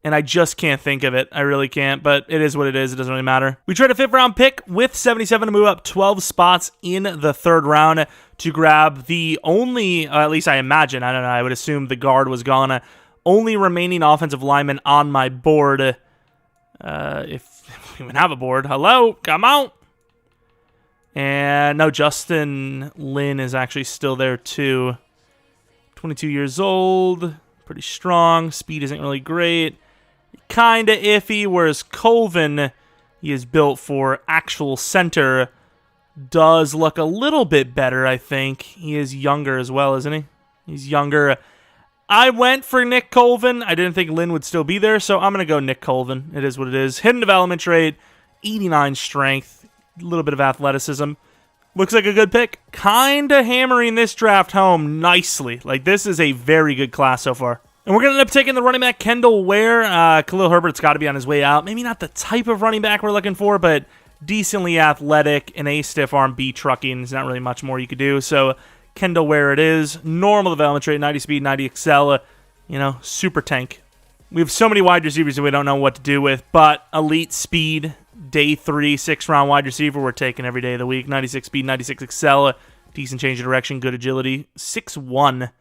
and I just can't think of it. I really can't, but it is what it is. It doesn't really matter. We trade a 5th round pick with 77 to move up 12 spots in the 3rd round to grab the only, at least I imagine, I don't know, I would assume the guard was gone, only remaining offensive lineman on my board. If we even have a board. Hello? Come out! And no, Justin Lin is actually still there too. 22 years old. Pretty strong. Speed isn't really great. Kinda iffy, whereas Colvin, he is built for actual center, does look a little bit better, I think. He is younger as well, isn't he? He's younger. I went for Nick Colvin. I didn't think Lynn would still be there, so I'm going to go Nick Colvin. It is what it is. Hidden development trait, 89 strength, a little bit of athleticism. Looks like a good pick. Kinda hammering this draft home nicely. Like, this is a very good class so far. And we're going to end up taking the running back Kendall Ware. Khalil Herbert's got to be on his way out. Maybe not the type of running back we're looking for, but decently athletic and A stiff arm, B trucking. There's not really much more you could do. So Kendall Ware it is. Normal development rate, 90 speed, 90 excel. Super tank. We have so many wide receivers that we don't know what to do with, but elite speed, day 3, 6th round wide receiver we're taking every day of the week. 96 speed, 96 excel. Decent change of direction, good agility. 6'1".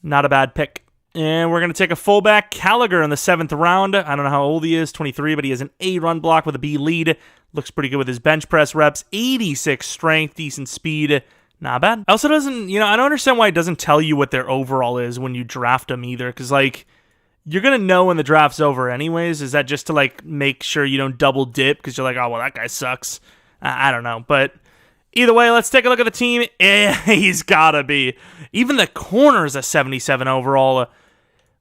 Not a bad pick. And we're going to take a fullback, Gallagher, in the 7th round. I don't know how old he is, 23, but he has an A run block with a B lead. Looks pretty good with his bench press reps. 86 strength, decent speed. Not bad. Also doesn't, I don't understand why it doesn't tell you what their overall is when you draft them either. Because, you're going to know when the draft's over anyways. Is that just to, make sure you don't double dip? Because you're like, oh, well, that guy sucks. I don't know. But either way, let's take a look at the team. He's got to be. Even the corner is a 77 overall.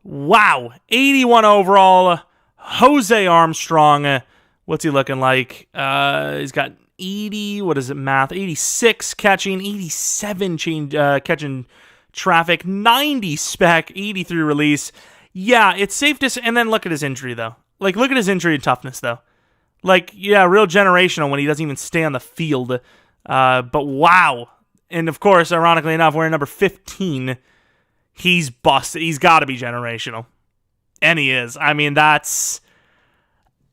Wow. 81 overall. Jose Armstrong. What's he looking like? He's got 80, what is it, math? 86 catching, 87 catching traffic, 90 spec, 83 release. Yeah, it's safe to say. And then look at his injury, though. Look at his injury and toughness, though. Real generational when he doesn't even stay on the field. But wow. And of course, ironically enough, we're in number 15. He's busted. He's got to be generational. And he is. I mean, that's...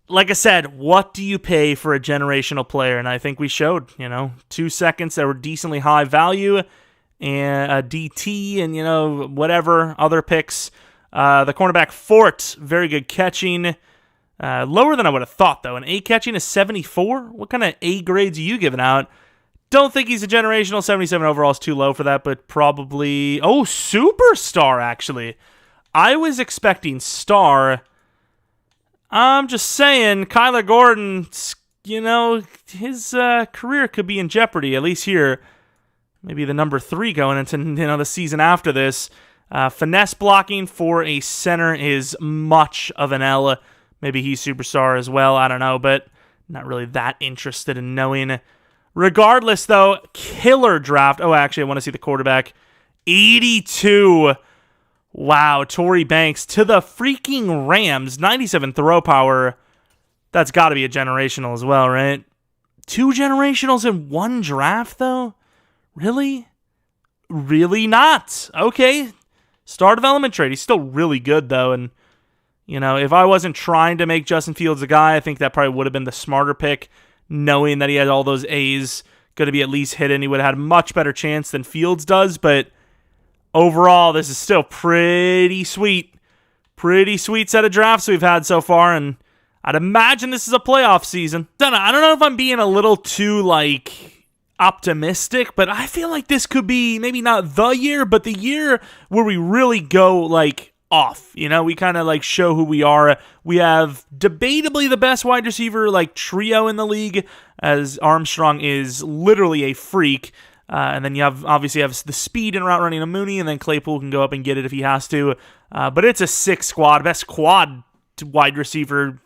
Like I said, what do you pay for a generational player? And I think we showed, 2 seconds that were decently high value, and a DT, and, whatever, other picks. The cornerback Fort, very good catching. Lower than I would have thought, though. An A catching is 74? What kind of A grades are you giving out? Don't think he's a generational. 77 overall is too low for that, but probably... Oh, superstar, actually. I was expecting star... I'm just saying, Kyler Gordon, his career could be in jeopardy, at least here. Maybe the number 3 going into, the season after this. Finesse blocking for a center is much of an L. Maybe he's superstar as well, I don't know, but not really that interested in knowing. Regardless, though, killer draft. Oh, actually, I want to see the quarterback. 82. Wow, Torrey Banks to the freaking Rams. 97 throw power. That's got to be a generational as well, right? 2 generationals in 1 draft, though? Really? Really not. Okay. Star development trait. He's still really good, though. And, if I wasn't trying to make Justin Fields a guy, I think that probably would have been the smarter pick. Knowing that he had all those A's going to be at least hidden, he would have had a much better chance than Fields does, but... Overall, this is still pretty sweet. Pretty sweet set of drafts we've had so far, and I'd imagine this is a playoff season. I don't know if I'm being a little too, optimistic, but I feel like this could be maybe not the year, but the year where we really go, off. We kind of, show who we are. We have debatably the best wide receiver, trio in the league, as Armstrong is literally a freak. And then you obviously have the speed and route running of Mooney, and then Claypool can go up and get it if he has to. But it's a 6 squad, best quad wide receiver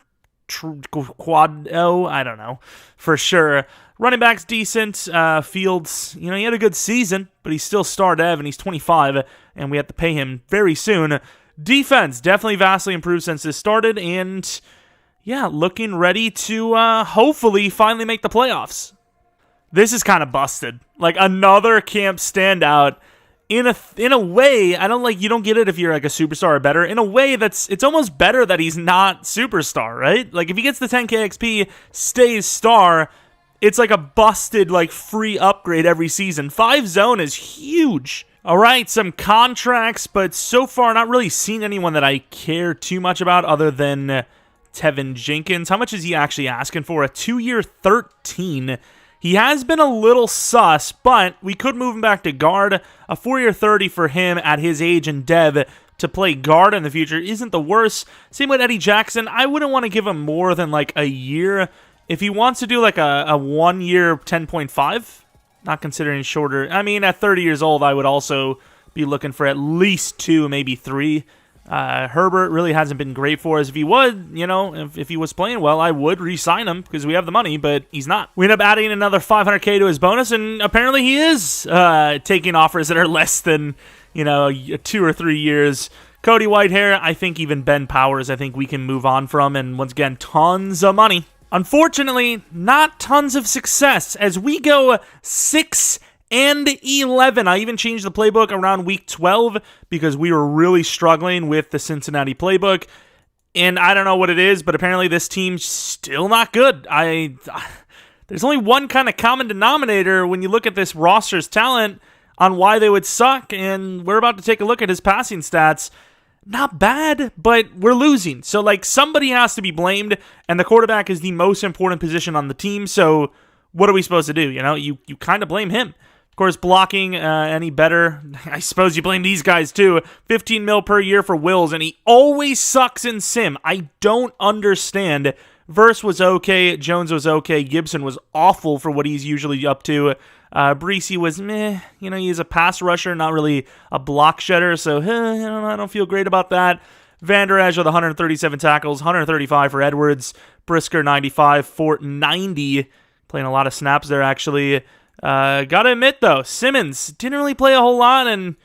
quad. Oh, I don't know for sure. Running back's decent. Fields, he had a good season, but he's still star dev, and he's 25, and we have to pay him very soon. Defense definitely vastly improved since this started, and looking ready to hopefully finally make the playoffs. This is kind of busted. Another camp standout in a way, you don't get it if you're like a superstar or better. In a way, it's almost better that he's not superstar, right? Like if he gets the 10k XP, stays star, it's like a busted like free upgrade every season. 5 zone is huge. All right, some contracts, but so far not really seen anyone that I care too much about other than Tevin Jenkins. How much is he actually asking for? A 2-year 13. He has been a little sus, but we could move him back to guard. A 4-year 30 for him at his age and dev to play guard in the future isn't the worst. Same with Eddie Jackson. I wouldn't want to give him more than like a year. If he wants to do like a 1-year 10.5, not considering shorter. I mean, at 30 years old, I would also be looking for at least 2, maybe 3. Herbert really hasn't been great for us. If he would, if he was playing well, I would re-sign him because we have the money, but he's not. We end up adding another 500k to his bonus, and apparently he is taking offers that are less than, 2 or 3 years. Cody Whitehair, I think even Ben Powers, I think we can move on from, and once again, tons of money. Unfortunately, not tons of success as we go 6 and 11. I even changed the playbook around week 12 because we were really struggling with the Cincinnati playbook. And I don't know what it is, but apparently this team's still not good. There's only one kind of common denominator when you look at this roster's talent on why they would suck, and we're about to take a look at his passing stats. Not bad, but we're losing. So, somebody has to be blamed, and the quarterback is the most important position on the team, so what are we supposed to do? You kind of blame him. Of course, blocking any better, I suppose you blame these guys too. 15 mil per year for Wills, and he always sucks in sim. I don't understand. Verse was okay, Jones was okay, Gibson was awful for what he's usually up to. Breesy was meh, he's a pass rusher, not really a block shedder, so I don't feel great about that. Van Der Esch with 137 tackles, 135 for Edwards, Brisker 95, Fort 90, playing a lot of snaps there actually. Gotta admit though, Simmons didn't really play a whole lot, and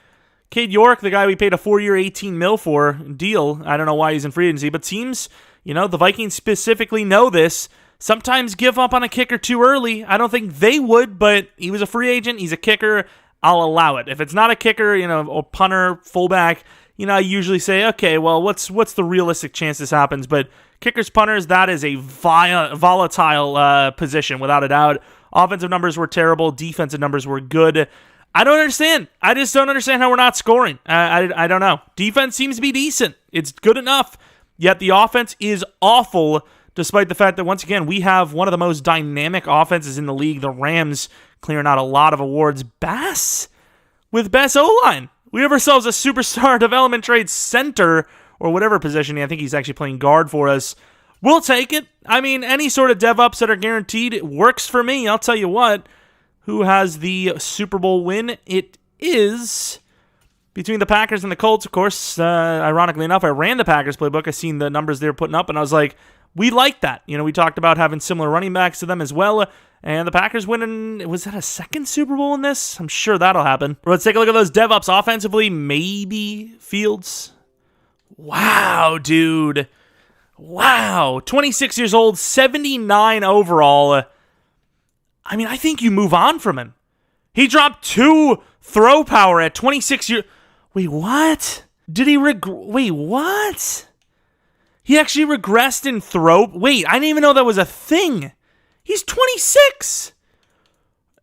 Cade York, the guy we paid a 4-year 18 mil for deal, I don't know why he's in free agency, but teams, the Vikings specifically know this, sometimes give up on a kicker too early. I don't think they would, but he was a free agent, he's a kicker, I'll allow it. If it's not a kicker, or punter, fullback, I usually say, okay, well, what's the realistic chance this happens? But kickers, punters, that is a volatile position, without a doubt. Offensive numbers were terrible. Defensive numbers were good. I don't understand. I just don't understand how we're not scoring. I don't know. Defense seems to be decent. It's good enough. Yet the offense is awful, despite the fact that, once again, we have one of the most dynamic offenses in the league. The Rams clearing out a lot of awards. Bass with best O-line. We have ourselves a superstar development trade center, or whatever position. I think he's actually playing guard for us. We'll take it. I mean, any sort of dev ups that are guaranteed, it works for me. I'll tell you what. Who has the Super Bowl win? It is between the Packers and the Colts, of course. Ironically enough, I ran the Packers playbook. I seen the numbers they were putting up, and I was like, we like that. We talked about having similar running backs to them as well. And the Packers winning, was that a second Super Bowl in this? I'm sure that'll happen. Let's take a look at those dev ups offensively. Maybe Fields. Wow, dude. Wow, 26 years old, 79 overall. I mean, I think you move on from him. He dropped 2 throw power at 26 years. Wait, what? Did he wait, what? He actually regressed in throw. Wait, I didn't even know that was a thing. He's 26.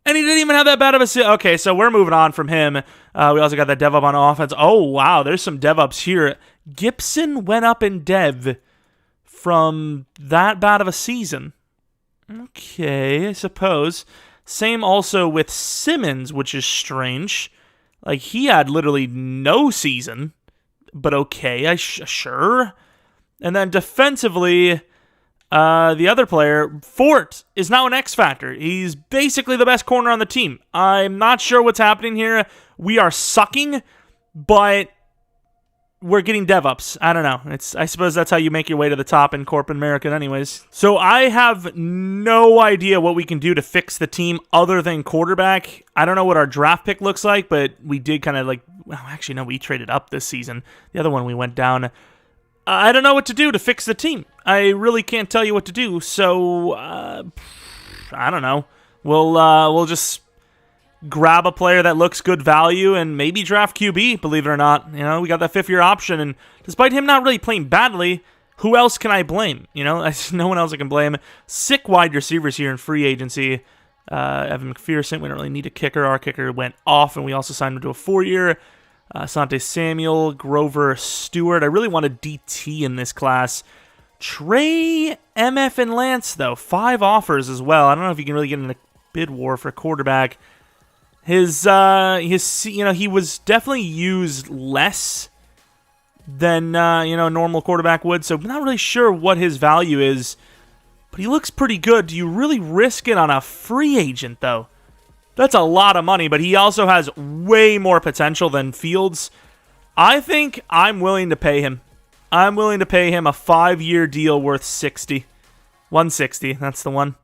And he didn't even have that bad of a... Okay, so we're moving on from him. We also got that dev up on offense. Oh, wow, there's some dev ups here. Gibson went up in dev from that bad of a season. Okay, I suppose. Same also with Simmons, which is strange. He had literally no season, but okay, sure. And then defensively, the other player, Fort, is now an X factor. He's basically the best corner on the team. I'm not sure what's happening here. We are sucking, but we're getting dev ups. I don't know. I suppose that's how you make your way to the top in corporate America anyways. So I have no idea what we can do to fix the team other than quarterback. I don't know what our draft pick looks like, but we did kind of actually, no, we traded up this season. The other one we went down. I don't know what to do to fix the team. I really can't tell you what to do, so I don't know. We'll just grab a player that looks good value and maybe draft QB, believe it or not. You know, we got that 5th-year option, and despite him not really playing badly, who else can I blame? You know, there's no one else I can blame. Sick wide receivers here in free agency. Evan McPherson, we don't really need a kicker. Our kicker went off, and we also signed him to a 4-year. Asante Samuel, Grover Stewart. I really want a DT in this class. Trey, MF, and Lance, though. 5 offers as well. I don't know if you can really get in a bid war for a quarterback. His you know, he was definitely used less than, you know, a normal quarterback would, so I'm not really sure what his value is, but he looks pretty good. Do you really risk it on a free agent, though? That's a lot of money, but he also has way more potential than Fields. I think I'm willing to pay him. I'm willing to pay him a 5-year deal worth 160. That's the one.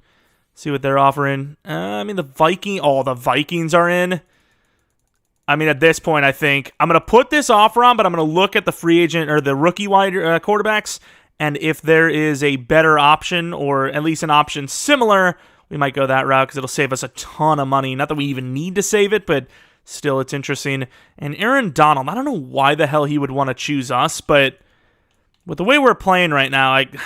See what they're offering. I mean, the Vikings are in. I mean, at this point, I think I'm going to put this offer on, but I'm going to look at the free agent or the rookie wide quarterbacks, and if there is a better option or at least an option similar, we might go that route because it'll save us a ton of money. Not that we even need to save it, but still, it's interesting. And Aaron Donald, I don't know why the hell he would want to choose us, but with the way we're playing right now, like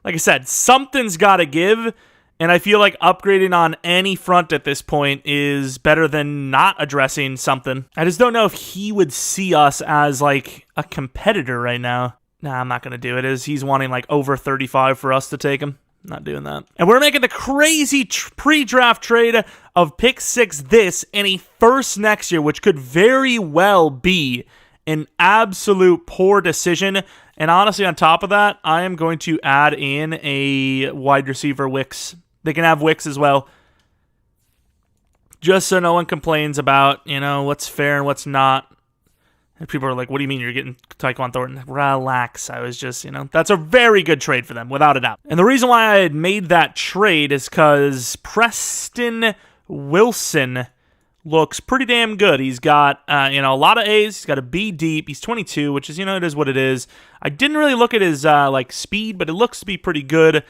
I said, something's got to give. And I feel like upgrading on any front at this point is better than not addressing something. I just don't know if he would see us as, like, a competitor right now. Nah, I'm not going to do it. He's wanting, like, over 35 for us to take him. Not doing that. And we're making the crazy pre-draft trade of pick 6 this and a first next year, which could very well be an absolute poor decision. And honestly, on top of that, I am going to add in a wide receiver Wicks. They can have Wicks as well. Just so no one complains about, you know, what's fair and what's not. And people are like, what do you mean you're getting Tyquan Thornton? Relax. I was just, you know, that's a very good trade for them, without a doubt. And the reason why I had made that trade is because Preston Wilson looks pretty damn good. He's got, you know, a lot of A's. He's got a B deep. He's 22, which is, you know, it is what it is. I didn't really look at his, like, speed, but it looks to be pretty good.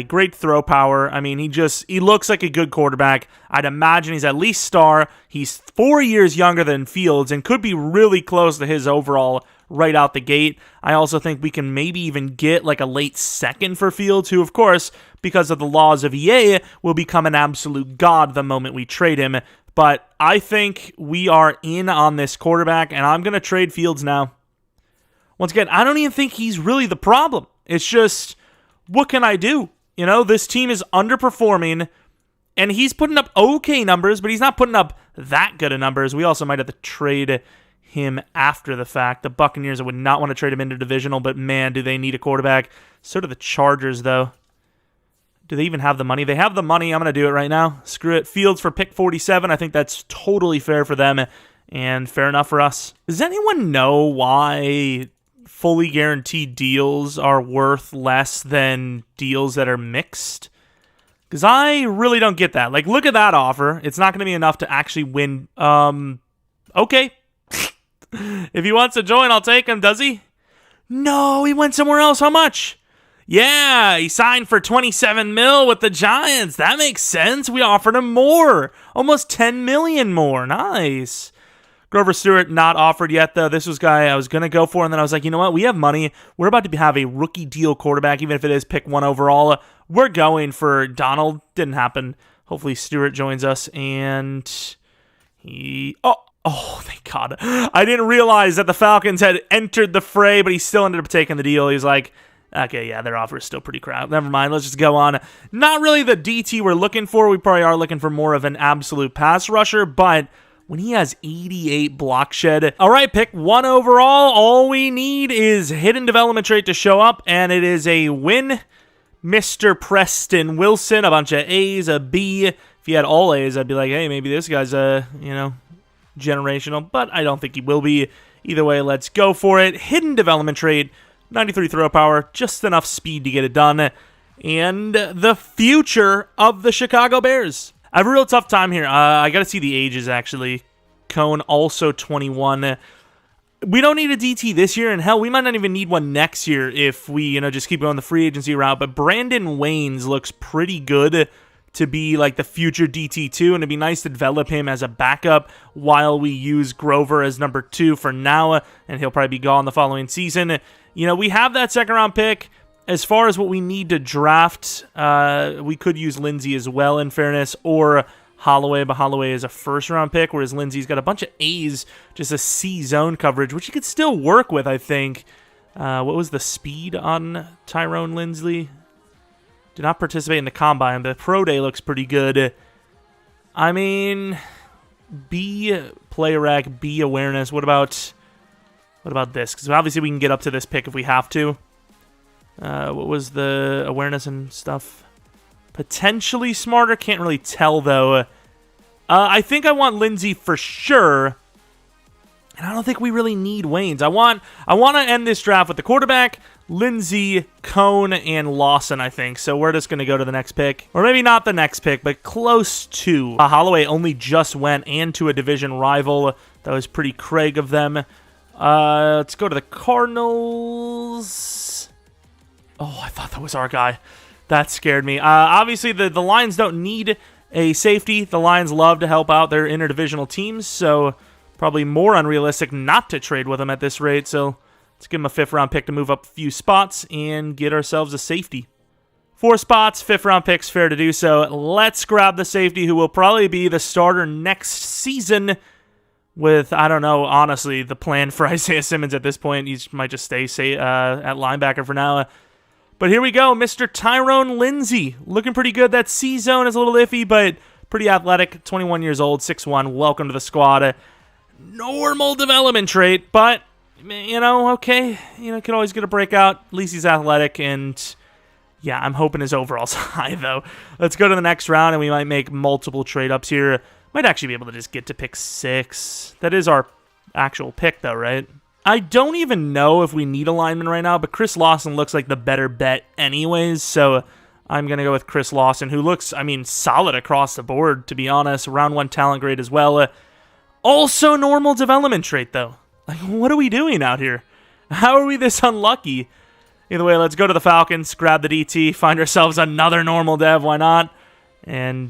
Great throw power. I mean, he looks like a good quarterback. I'd imagine he's at least star. He's 4 years younger than Fields and could be really close to his overall right out the gate. I also think we can maybe even get like a late second for Fields, who, of course, because of the laws of EA, will become an absolute god the moment we trade him. But I think we are in on this quarterback, and I'm going to trade Fields now. Once again, I don't even think he's really the problem. It's just, what can I do? You know, this team is underperforming, and he's putting up okay numbers, but he's not putting up that good of numbers. We also might have to trade him after the fact. The Buccaneers, I would not want to trade him into divisional, but man, do they need a quarterback. So do the Chargers, though. Do they even have the money? They have the money. I'm going to do it right now. Screw it. Fields for pick 47. I think that's totally fair for them and fair enough for us. Does anyone know why fully guaranteed deals are worth less than deals that are mixed? Because I really don't get that. Like, look at that offer. It's not going to be enough to actually win. Okay. If he wants to join, I'll take him. Does he? No, he went somewhere else. How much? Yeah, he signed for $27 million with the Giants. That makes sense. We offered him more. Almost $10 million more. Nice. Grover Stewart, not offered yet, though. This was a guy I was going to go for, and then I was like, you know what? We have money. We're about to have a rookie deal quarterback, even if it is pick 1 overall. We're going for Donald. Didn't happen. Hopefully Stewart joins us, and he... Oh, thank God. I didn't realize that the Falcons had entered the fray, but he still ended up taking the deal. He's like, okay, yeah, their offer is still pretty crap. Never mind, let's just go on. Not really the DT we're looking for. We probably are looking for more of an absolute pass rusher, but when he has 88 block shed. All right, pick 1 overall. All we need is hidden development trait to show up, and it is a win. Mr. Preston Wilson, a bunch of A's, a B. If he had all A's, I'd be like, hey, maybe this guy's generational, but I don't think he will be. Either way, let's go for it. Hidden development trait, 93 throw power, just enough speed to get it done, and the future of the Chicago Bears. I have a real tough time here. I got to see the ages, actually. Cone, also 21. We don't need a DT this year, and hell, we might not even need one next year if we, just keep going the free agency route, but Brandon Waynes looks pretty good. to be like the future DT2, and it'd be nice to develop him as a backup while we use Grover as number 2 for now, and he'll probably be gone the following season. You know, we have that second-round pick. As far as what we need to draft, we could use Lindsey as well, in fairness, or Holloway, but Holloway is a first-round pick, whereas Lindsey's got a bunch of A's, just a C zone coverage, which he could still work with, I think. What was the speed on Tyrone Lindsey? Did not participate in the combine, but the pro day looks pretty good. I mean, B play rec, B awareness. What about this? Because obviously we can get up to this pick if we have to. What was the awareness and stuff? Potentially smarter. Can't really tell though. I think I want Lindsey for sure. And I don't think we really need Waynes. I want to end this draft with the quarterback, Lindsey, Cone, and Lawson, I think. So we're just going to go to the next pick. Or maybe not the next pick, but close to. Holloway only just went and to a division rival. That was pretty Craig of them. Let's go to the Cardinals. Oh, I thought that was our guy. That scared me. Obviously, the Lions don't need a safety. The Lions love to help out their interdivisional teams, so probably more unrealistic not to trade with them at this rate. So let's give them a 5th-round pick to move up a few spots and get ourselves a safety. 4 spots, 5th-round picks, fair to do so. Let's grab the safety who will probably be the starter next season with, I don't know, honestly, the plan for Isaiah Simmons at this point. He might just stay at linebacker for now. But here we go, Mr. Tyrone Lindsey. Looking pretty good. That C zone is a little iffy, but pretty athletic. 21 years old, 6'1". Welcome to the squad. Normal development trait, but, you know, okay. You know, could always get a breakout. At least he's athletic, and yeah, I'm hoping his overall's high, though. Let's go to the next round, and we might make multiple trade-ups here. Might actually be able to just get to pick 6. That is our actual pick, though, right? I don't even know if we need a lineman right now, but Chris Lawson looks like the better bet anyways, so I'm going to go with Chris Lawson, who looks, I mean, solid across the board, to be honest. Round 1 talent grade as well. Also normal development trait, though. Like, what are we doing out here? How are we this unlucky? Either way, let's go to the Falcons, grab the DT, find ourselves another normal dev, why not? And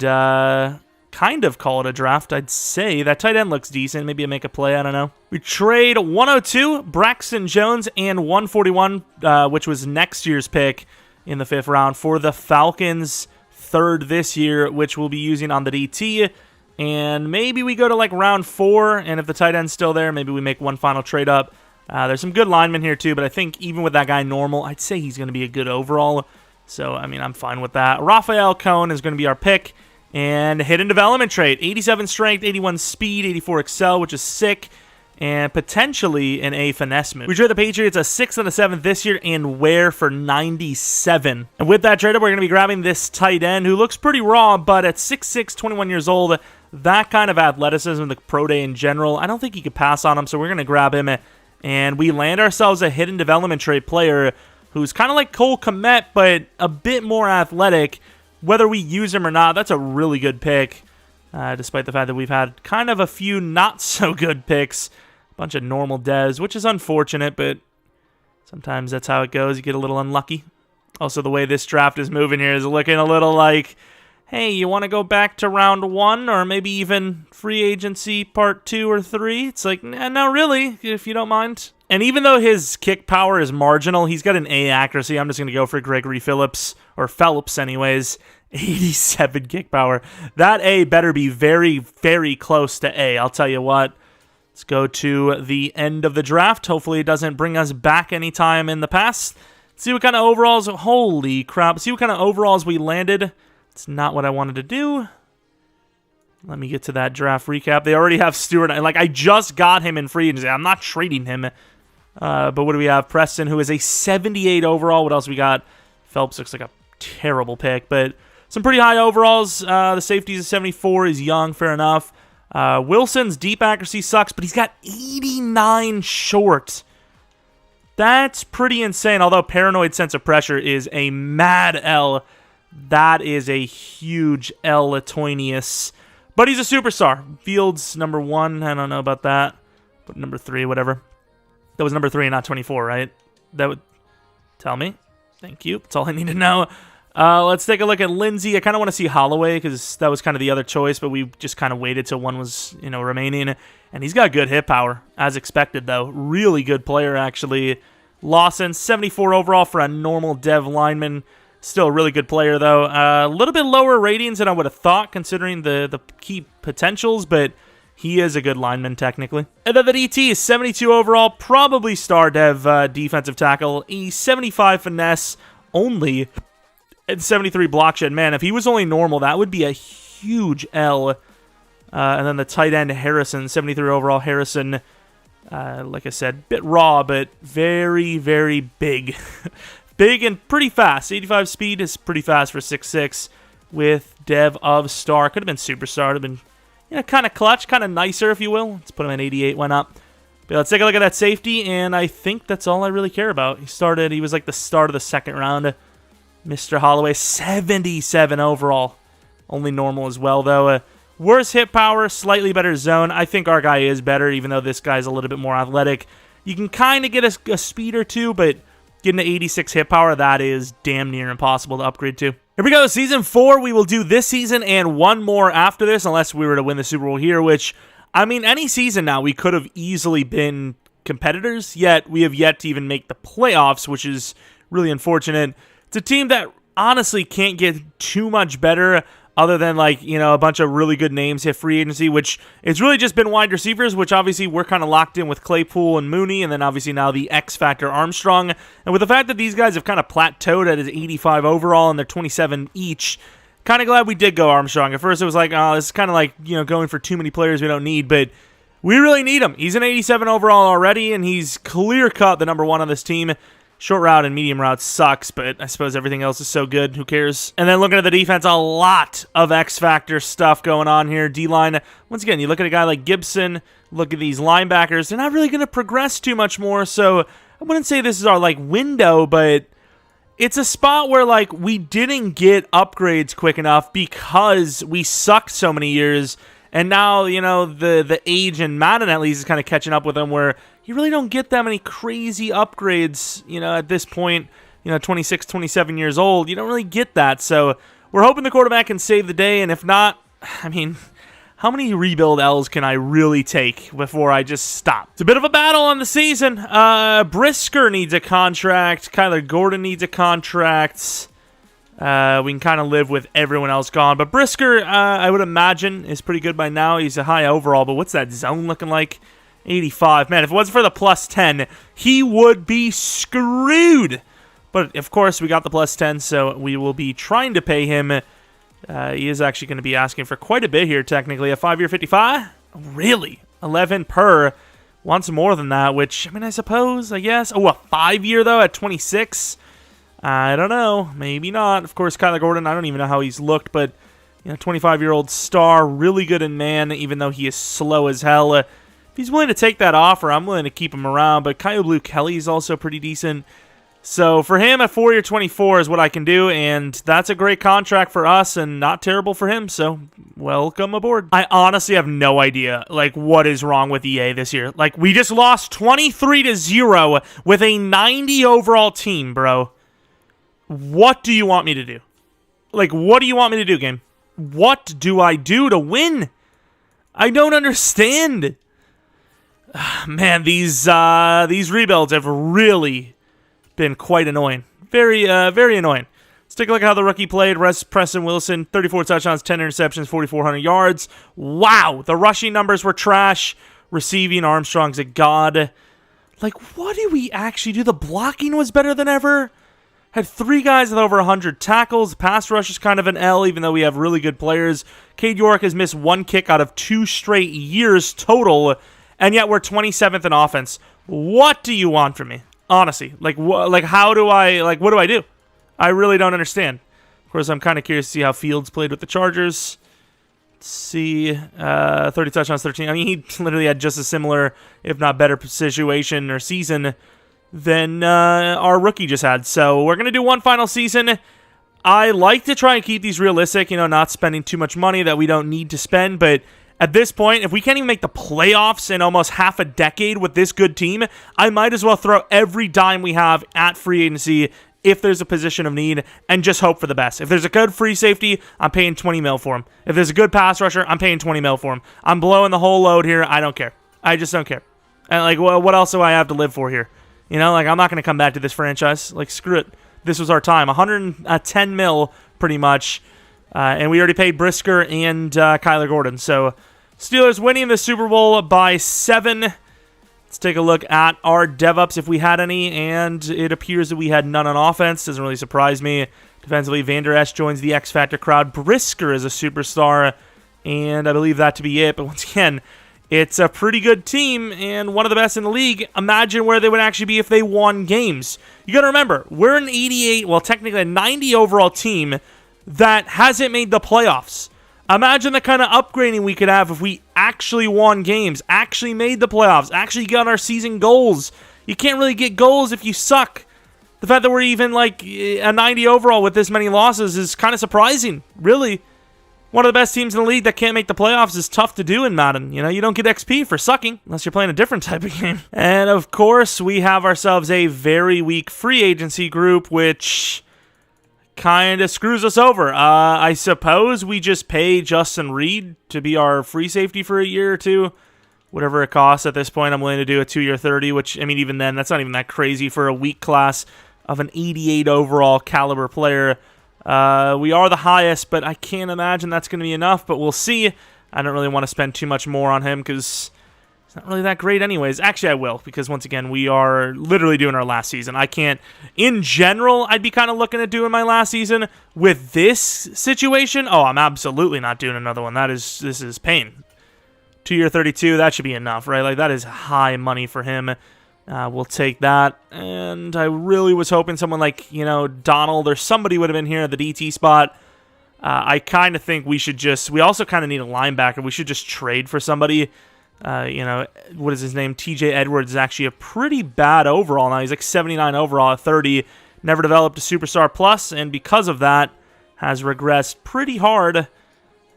kind of call it a draft, I'd say. That tight end looks decent. Maybe I make a play, I don't know. We trade 102, Braxton Jones, and 141, which was next year's pick in the 5th round, for the Falcons' 3rd this year, which we'll be using on the DT. And maybe we go to like round 4, and if the tight end's still there, maybe we make one final trade up. There's some good linemen here too, but I think even with that guy normal, I'd say he's going to be a good overall. So, I mean, I'm fine with that. Raphael Cone is going to be our pick. And hidden development trait, 87 strength, 81 speed, 84 excel, which is sick. And potentially an A finesse move. We trade the Patriots a 6th and a 7th this year, and Ware for 97. And with that trade up, we're going to be grabbing this tight end who looks pretty raw, but at 6'6", 21 years old, that kind of athleticism, the pro day in general, I don't think you could pass on him, so we're going to grab him. And we land ourselves a hidden development trait player who's kind of like Cole Kmet, but a bit more athletic. Whether we use him or not, that's a really good pick, despite the fact that we've had kind of a few not-so-good picks. A bunch of normal devs, which is unfortunate, but sometimes that's how it goes. You get a little unlucky. Also, the way this draft is moving here is looking a little like, hey, you want to go back to round 1 or maybe even free agency part 2 or 3? It's like, nah, not really, if you don't mind. And even though his kick power is marginal, he's got an A accuracy. I'm just going to go for Gregory Phillips, or Phelps anyways. 87 kick power. That A better be very, very close to A. I'll tell you what. Let's go to the end of the draft. Hopefully it doesn't bring us back anytime in the past. See what kind of overalls. Holy crap. See what kind of overalls we landed. It's not what I wanted to do. Let me get to that draft recap. They already have Stewart. Like, I just got him in free agency. I'm not trading him. But what do we have? Preston, who is a 78 overall. What else we got? Phelps looks like a terrible pick, but some pretty high overalls. The safety's a 74. He's young, fair enough. Wilson's deep accuracy sucks, but he's got 89 short. That's pretty insane, although paranoid sense of pressure is a mad L. That is a huge L, Latoinius. But he's a superstar. Fields, number 1. I don't know about that. But number 3, whatever. That was number 3 and not 24, right? That would tell me. Thank you. That's all I need to know. Let's take a look at Lindsey. I kind of want to see Holloway because that was kind of the other choice, but we just kind of waited till one was, remaining. And he's got good hit power, as expected, though. Really good player, actually. Lawson, 74 overall for a normal dev lineman. Still a really good player, though. A little bit lower ratings than I would have thought, considering the key potentials, but he is a good lineman, technically. And then the DT is 72 overall, probably star dev defensive tackle. A 75 finesse only, and 73 block shed. Man, if he was only normal, that would be a huge L. And then the tight end, Harrison, 73 overall. Harrison, like I said, bit raw, but very, very big. Big and pretty fast. 85 speed is pretty fast for 6'6", with dev of star. Could have been superstar. Could have been, kind of clutch, kind of nicer, if you will. Let's put him at 88, went up. But let's take a look at that safety, and I think that's all I really care about. He was like the start of the second round. Mr. Holloway, 77 overall. Only normal as well, though. Worse hit power, slightly better zone. I think our guy is better, even though this guy's a little bit more athletic. You can kind of get a speed or two, but getting to 86 hit power, that is damn near impossible to upgrade to. Here we go, Season 4. We will do this season and one more after this, unless we were to win the Super Bowl here, which, I mean, any season now, we could have easily been competitors, yet we have yet to even make the playoffs, which is really unfortunate. It's a team that honestly can't get too much better other than, a bunch of really good names hit free agency, which it's really just been wide receivers, which obviously we're kind of locked in with Claypool and Mooney, and then obviously now the X Factor Armstrong. And with the fact that these guys have kind of plateaued at his 85 overall and they're 27 each, kind of glad we did go Armstrong. At first it was like, oh, this is kind of going for too many players we don't need, but we really need him. He's an 87 overall already, and he's clear-cut the number one on this team. Short route and medium route sucks, but I suppose everything else is so good. Who cares? And then looking at the defense, a lot of X-Factor stuff going on here. D-line, once again, you look at a guy like Gibson, look at these linebackers, they're not really going to progress too much more, so I wouldn't say this is our, window, but it's a spot where, we didn't get upgrades quick enough because we sucked so many years, and now, the age in Madden, at least, is kind of catching up with them, where you really don't get that many crazy upgrades, at this point, 26, 27 years old. You don't really get that. So we're hoping the quarterback can save the day. And if not, I mean, how many rebuild L's can I really take before I just stop? It's a bit of a battle on the season. Brisker needs a contract. Kyler Gordon needs a contract. We can kind of live with everyone else gone. But Brisker, I would imagine, is pretty good by now. He's a high overall. But what's that zone looking like? 85. Man, if it wasn't for the plus 10, he would be screwed. But, of course, we got the plus 10, so we will be trying to pay him. He is actually going to be asking for quite a bit here, technically. A 5-year 55? Really? 11 per. Wants more than that, which, I guess. Oh, a 5-year, though, at 26? I don't know. Maybe not. Of course, Kyler Gordon, I don't even know how he's looked, but, 25-year-old star, really good in man, even though he is slow as hell. If he's willing to take that offer, I'm willing to keep him around, but Kyle Blue Kelly is also pretty decent. So for him, a 4-year 24 is what I can do, and that's a great contract for us and not terrible for him, so welcome aboard. I honestly have no idea, what is wrong with EA this year. We just lost 23-0 with a 90 overall team, bro. What do you want me to do? What do you want me to do, game? What do I do to win? I don't understand. Man, these rebuilds have really been quite annoying. Very annoying. Let's take a look at how the rookie played. Preston Wilson, 34 touchdowns, 10 interceptions, 4,400 yards. Wow, the rushing numbers were trash. Receiving, Armstrong's a god. What did we actually do? The blocking was better than ever. Had 3 guys with over 100 tackles. Pass rush is kind of an L, even though we have really good players. Cade York has missed 1 kick out of 2 straight years total, and yet we're 27th in offense. What do you want from me? Honestly, how do I, what do I do? I really don't understand. Of course, I'm kind of curious to see how Fields played with the Chargers. Let's see, 30 touchdowns, 13. I mean, he literally had just a similar, if not better, situation or season than our rookie just had. So we're going to do one final season. I like to try and keep these realistic, not spending too much money that we don't need to spend, but at this point, if we can't even make the playoffs in almost half a decade with this good team, I might as well throw every dime we have at free agency if there's a position of need, and just hope for the best. If there's a good free safety, I'm paying 20 mil for him. If there's a good pass rusher, I'm paying 20 mil for him. I'm blowing the whole load here. I don't care. I just don't care. And like, what else do I have to live for here? You know, like, I'm not going to come back to this franchise. Like, screw it. This was our time. 110 mil, pretty much. And we already paid Brisker and Kyler Gordon. So, Steelers winning the Super Bowl by 7. Let's take a look at our dev-ups if we had any, and it appears that we had none on offense. Doesn't really surprise me. Defensively, Van Der Esch joins the X Factor crowd. Brisker is a superstar, and I believe that to be it. But once again, it's a pretty good team and one of the best in the league. Imagine where they would actually be if they won games. You got to remember, we're an 88, well, technically a 90 overall team that hasn't made the playoffs. Imagine the kind of upgrading we could have if we actually won games, actually made the playoffs, actually got our season goals. You can't really get goals if you suck. The fact that we're even like a 90 overall with this many losses is kind of surprising, really. One of the best teams in the league that can't make the playoffs is tough to do in Madden. You know, you don't get XP for sucking unless you're playing a different type of game. And of course, we have ourselves a very weak free agency group, which kind of screws us over. I suppose we just pay Justin Reed to be our free safety for a year or two. Whatever it costs at this point, I'm willing to do a 2-year 30, which, I mean, even then, that's not even that crazy for a weak class of an 88 overall caliber player. We are the highest, but I can't imagine that's going to be enough, but we'll see. I don't really want to spend too much more on him because it's not really that great anyways. Actually, I will, because once again, we are literally doing our last season. I can't, in general, I'd be kind of looking at doing my last season. With this situation, oh, I'm absolutely not doing another one. This is pain. 2-year 32, that should be enough, right? Like, that is high money for him. We'll take that. And I really was hoping someone like, you know, Donald or somebody would have been here at the DT spot. I kind of think we should just, we also kind of need a linebacker. We should just trade for somebody. You know, what is his name? TJ Edwards is actually a pretty bad overall now. He's like 79 overall at 30. Never developed a superstar plus, and because of that, has regressed pretty hard.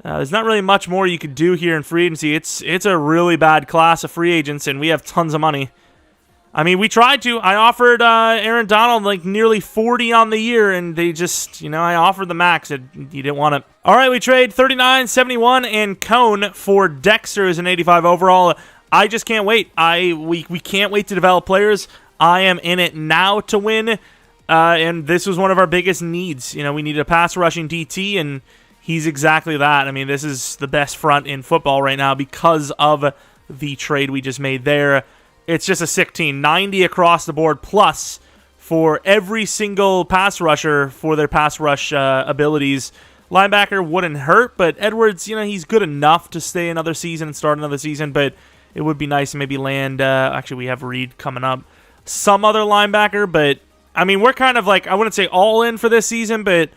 There's not really much more you could do here in free agency. It's a really bad class of free agents, and we have tons of money. I mean, we tried to. I offered Aaron Donald like nearly 40 on the year, and they just, you know, I offered the max. He didn't want it. All right, we trade 39, 71, and Cone for Dexter as an 85 overall. I just can't wait. We can't wait to develop players. I am in it now to win, and this was one of our biggest needs. You know, we needed a pass rushing DT, and he's exactly that. I mean, this is the best front in football right now because of the trade we just made there. It's just a sick team. 90 across the board plus for every single pass rusher for their pass rush abilities. Linebacker wouldn't hurt, but Edwards, you know, he's good enough to stay another season and start another season, but it would be nice to maybe land, actually we have Reed coming up, some other linebacker, but I mean, we're kind of like, I wouldn't say all in for this season, but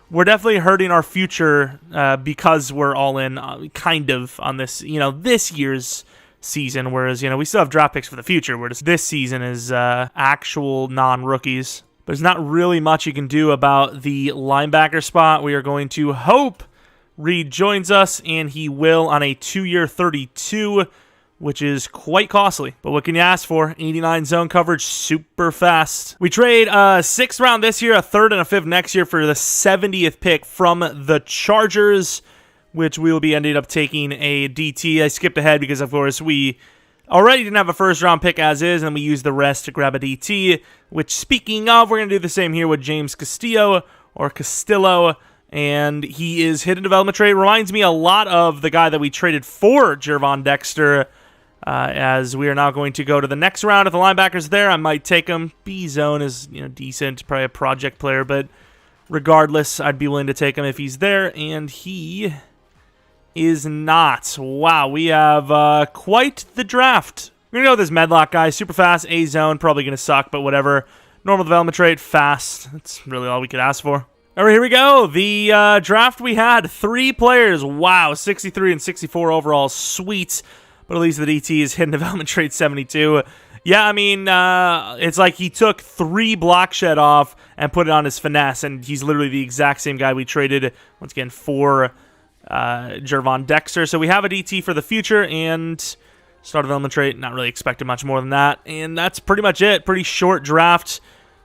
we're definitely hurting our future because we're all in kind of on this, you know, this year's season, whereas, you know, we still have draft picks for the future, whereas this season is actual non-rookies. But there's not really much you can do about the linebacker spot. We are going to hope Reed joins us, and he will on a 2-year 32, which is quite costly. But what can you ask for? 89 zone coverage, super fast. We trade a 6th round this year, a 3rd and a 5th next year for the 70th pick from the Chargers, which we will be ending up taking a DT. I skipped ahead because, of course, we already didn't have a first-round pick as is, and we used the rest to grab a DT, which, speaking of, we're going to do the same here with James Castillo, or Castillo, and he is hidden development trade. Reminds me a lot of the guy that we traded for Jervon Dexter, as we are now going to go to the next round. If the linebacker's there, I might take him. B-zone is, you know, decent, probably a project player, but regardless, I'd be willing to take him if he's there, and he is not. Wow, we have quite the draft. We're going to go with this Medlock guy. Super fast, A-zone, probably going to suck, but whatever. Normal development rate, fast. That's really all we could ask for. All right, here we go. The draft we had, 3 players. Wow, 63 and 64 overall. Sweet. But at least the DT is hidden development trait 72. Yeah, I mean, it's like he took 3 block shed off and put it on his finesse, and he's literally the exact same guy we traded, once again, for Jervon Dexter. So we have a DT for the future, and start development trait, not really expecting much more than that. And that's pretty much it. Pretty short draft.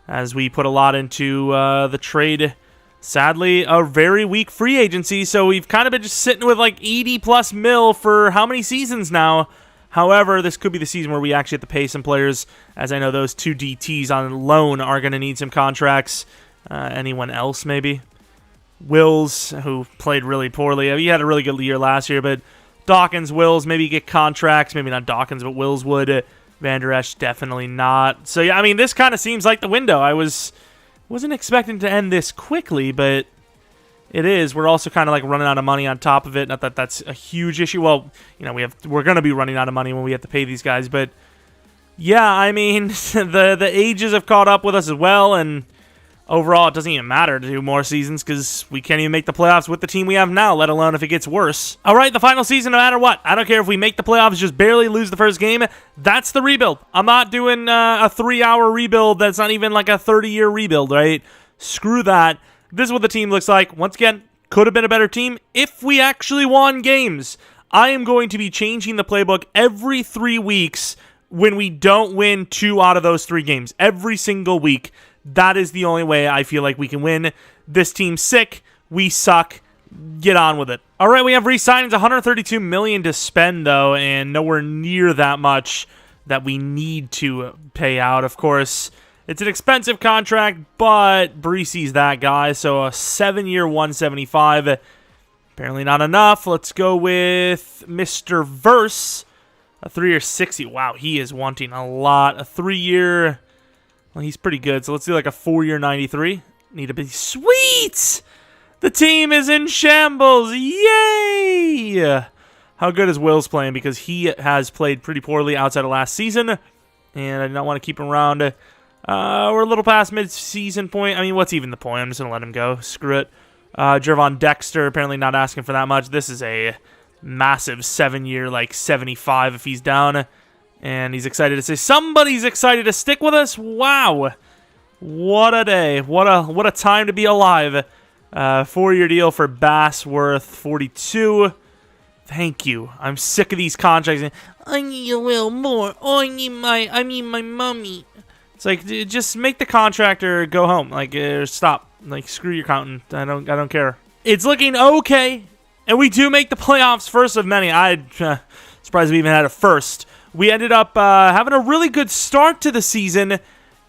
as we put a lot into the trade. Sadly, a very weak free agency, so we've kind of been just sitting with like 80+ mil for how many seasons now? However, this could be the season where we actually have to pay some players, as I know those 2 DTs on loan are going to need some contracts. Anyone else, maybe? Wills, who played really poorly. He had a really good year last year, but Dawkins, Wills, maybe get contracts. Maybe not Dawkins, but Wills would. Van Der Esch, definitely not. So, yeah, I mean, this kind of seems like the window. I wasn't expecting to end this quickly, but it is. We're also kind of like running out of money on top of it. Not that that's a huge issue. Well, you know, we're going to be running out of money when we have to pay these guys, but yeah, I mean, the ages have caught up with us as well, and overall, it doesn't even matter to do more seasons because we can't even make the playoffs with the team we have now, let alone if it gets worse. All right, the final season, no matter what. I don't care if we make the playoffs, just barely lose the first game. That's the rebuild. I'm not doing a 3-hour rebuild that's not even like a 30-year rebuild, right? Screw that. This is what the team looks like. Once again, could have been a better team if we actually won games. I am going to be changing the playbook every 3 weeks when we don't win 2 out of those 3 games. Every single week. That is the only way I feel like we can win. This team's sick. We suck. Get on with it. All right, we have re-signings. $132 million to spend, though, and nowhere near that much that we need to pay out. Of course, it's an expensive contract, but Breezy's that guy, so a 7-year $175. Apparently not enough. Let's go with Mr. Verse. A 3-year $60. Wow, he is wanting a lot. A 3-year... Well, he's pretty good, so let's do like a 4-year $93. Need to be sweet! The team is in shambles! Yay! How good is Will's playing? Because he has played pretty poorly outside of last season, and I do not want to keep him around. We're a little past mid-season point. I mean, what's even the point? I'm just going to let him go. Screw it. Jervon Dexter, apparently not asking for that much. This is a massive 7-year, like 75 if he's down. And he's excited to say somebody's excited to stick with us. Wow. What a day. What a time to be alive. 4-year deal for Bass worth 42. Thank you. I'm sick of these contracts. I need a little more. Oh, I need my mommy. It's like, dude, just make the contractor go home. Like, stop. Like, screw your accountant. I don't care. It's looking okay. And we do make the playoffs, first of many. I'm surprised we even had a first. We ended up having a really good start to the season,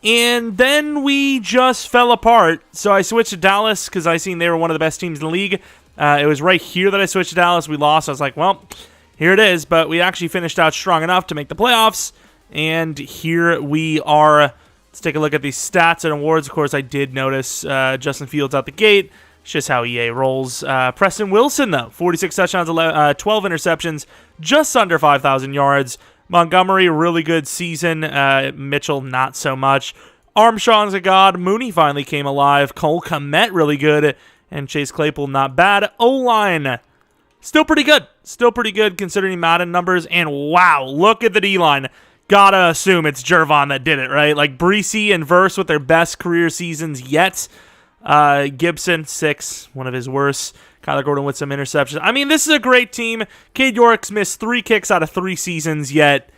and then we just fell apart. So I switched to Dallas because I seen they were one of the best teams in the league. It was right here that I switched to Dallas. We lost. I was like, well, here it is. But we actually finished out strong enough to make the playoffs, and here we are. Let's take a look at these stats and awards. Of course, I did notice Justin Fields out the gate. It's just how EA rolls. Preston Wilson, though, 46 touchdowns, 12 interceptions, just under 5,000 yards. Montgomery, really good season. Mitchell, not so much. Armstrong's a god. Mooney finally came alive. Cole Kmet, really good. And Chase Claypool, not bad. O-line, still pretty good. Still pretty good considering Madden numbers. And wow, look at the D-line. Gotta assume it's Jervon that did it, right? Like Breezy and Verse with their best career seasons yet. Gibson, 6, one of his worst. Kyler Gordon with some interceptions. I mean, this is a great team. Cade York's missed 3 kicks out of 3 seasons, yet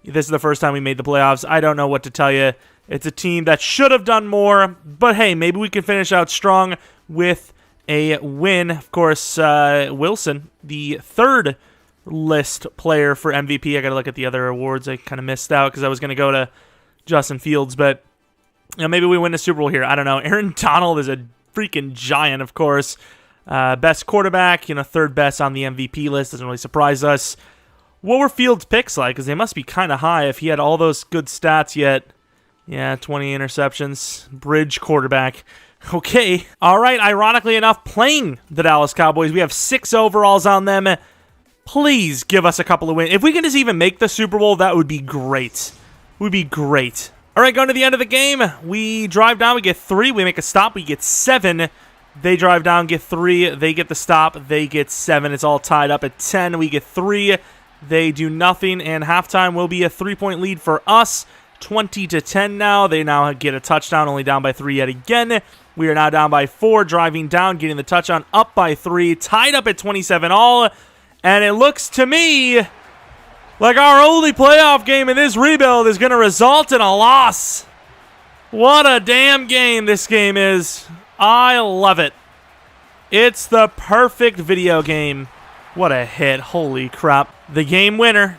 this is the first time we made the playoffs. I don't know what to tell you. It's a team that should have done more, but hey, maybe we can finish out strong with a win. Of course, Wilson, the 3rd list player for MVP. I got to look at the other awards. I kind of missed out because I was going to go to Justin Fields, but you know, maybe we win the Super Bowl here. I don't know. Aaron Donald is a freaking giant, of course. Best quarterback, 3rd best on the MVP list. Doesn't really surprise us. What were Fields' picks like? Because they must be kind of high if he had all those good stats yet. Yeah, 20 interceptions. Bridge quarterback. Okay. All right, ironically enough, playing the Dallas Cowboys. We have 6 overalls on them. Please give us a couple of wins. If we can just even make the Super Bowl, that would be great. Would be great. All right, going to the end of the game. We drive down, we get 3. We make a stop, we get 7. They drive down, get 3. They get the stop, they get 7. It's all tied up at 10. We get 3. They do nothing, and halftime will be a 3-point lead for us. 20-10 now. They now get a touchdown, only down by 3 yet again. We are now down by 4, driving down, getting the touchdown, up by 3, tied up at 27 all. And it looks to me like our only playoff game in this rebuild is going to result in a loss. What a damn game this game is. I love it. It's the perfect video game. What a hit. Holy crap. The game winner.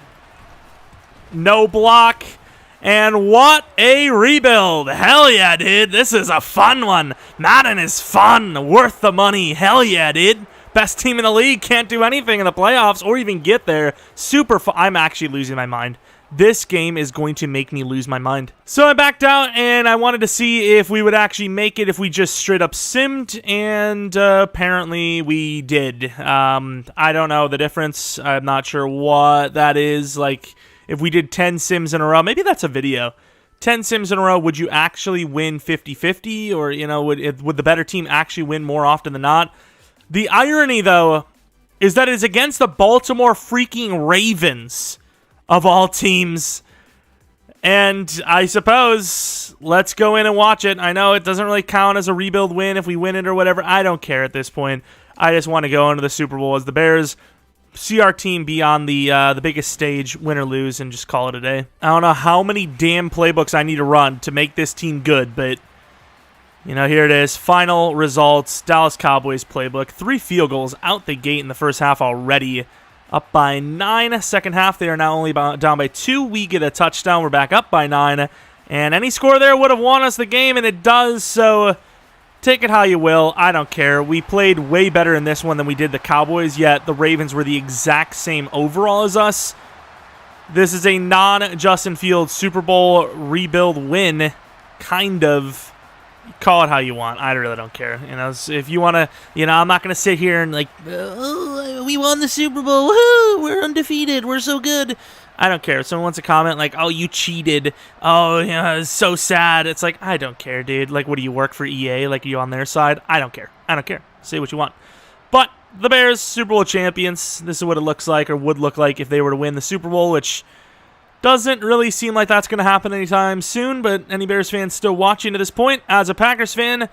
No block. And what a rebuild. Hell yeah, dude. This is a fun one. Madden is fun. Worth the money. Hell yeah, dude. Best team in the league. Can't do anything in the playoffs or even get there. Super fun. I'm actually losing my mind. This game is going to make me lose my mind. So I backed out, and I wanted to see if we would actually make it if we just straight up simmed, and apparently we did. I don't know the difference. I'm not sure what that is. Like, if we did 10 sims in a row, maybe that's a video. 10 sims in a row, would you actually win 50-50? Or, you know, would the better team actually win more often than not? The irony, though, is that it's against the Baltimore freaking Ravens. Of all teams. And I suppose let's go in and watch it. I know it doesn't really count as a rebuild win if we win it or whatever. I don't care at this point. I just want to go into the Super Bowl as the Bears. See our team be on the biggest stage, win or lose, and just call it a day. I don't know how many damn playbooks I need to run to make this team good, but you know, here it is. Final results. Dallas Cowboys playbook. 3 field goals out the gate in the first half already. Up by 9. Second half, they are now only down by 2. We get a touchdown. We're back up by 9. And any score there would have won us the game, and it does. So take it how you will. I don't care. We played way better in this one than we did the Cowboys, yet the Ravens were the exact same overall as us. This is a non-Justin Fields Super Bowl rebuild win, kind of. Call it how you want. I really don't care. You know, if you want to, you know, I'm not going to sit here and like, oh, we won the Super Bowl. Woohoo! We're undefeated. We're so good. I don't care. If someone wants to comment like, oh, you cheated. Oh, you know, it's so sad. It's like, I don't care, dude. Like, what do you work for EA? Like, are you on their side? I don't care. I don't care. Say what you want. But the Bears, Super Bowl champions. This is what it looks like or would look like if they were to win the Super Bowl, which doesn't really seem like that's going to happen anytime soon, but any Bears fans still watching to this point, as a Packers fan,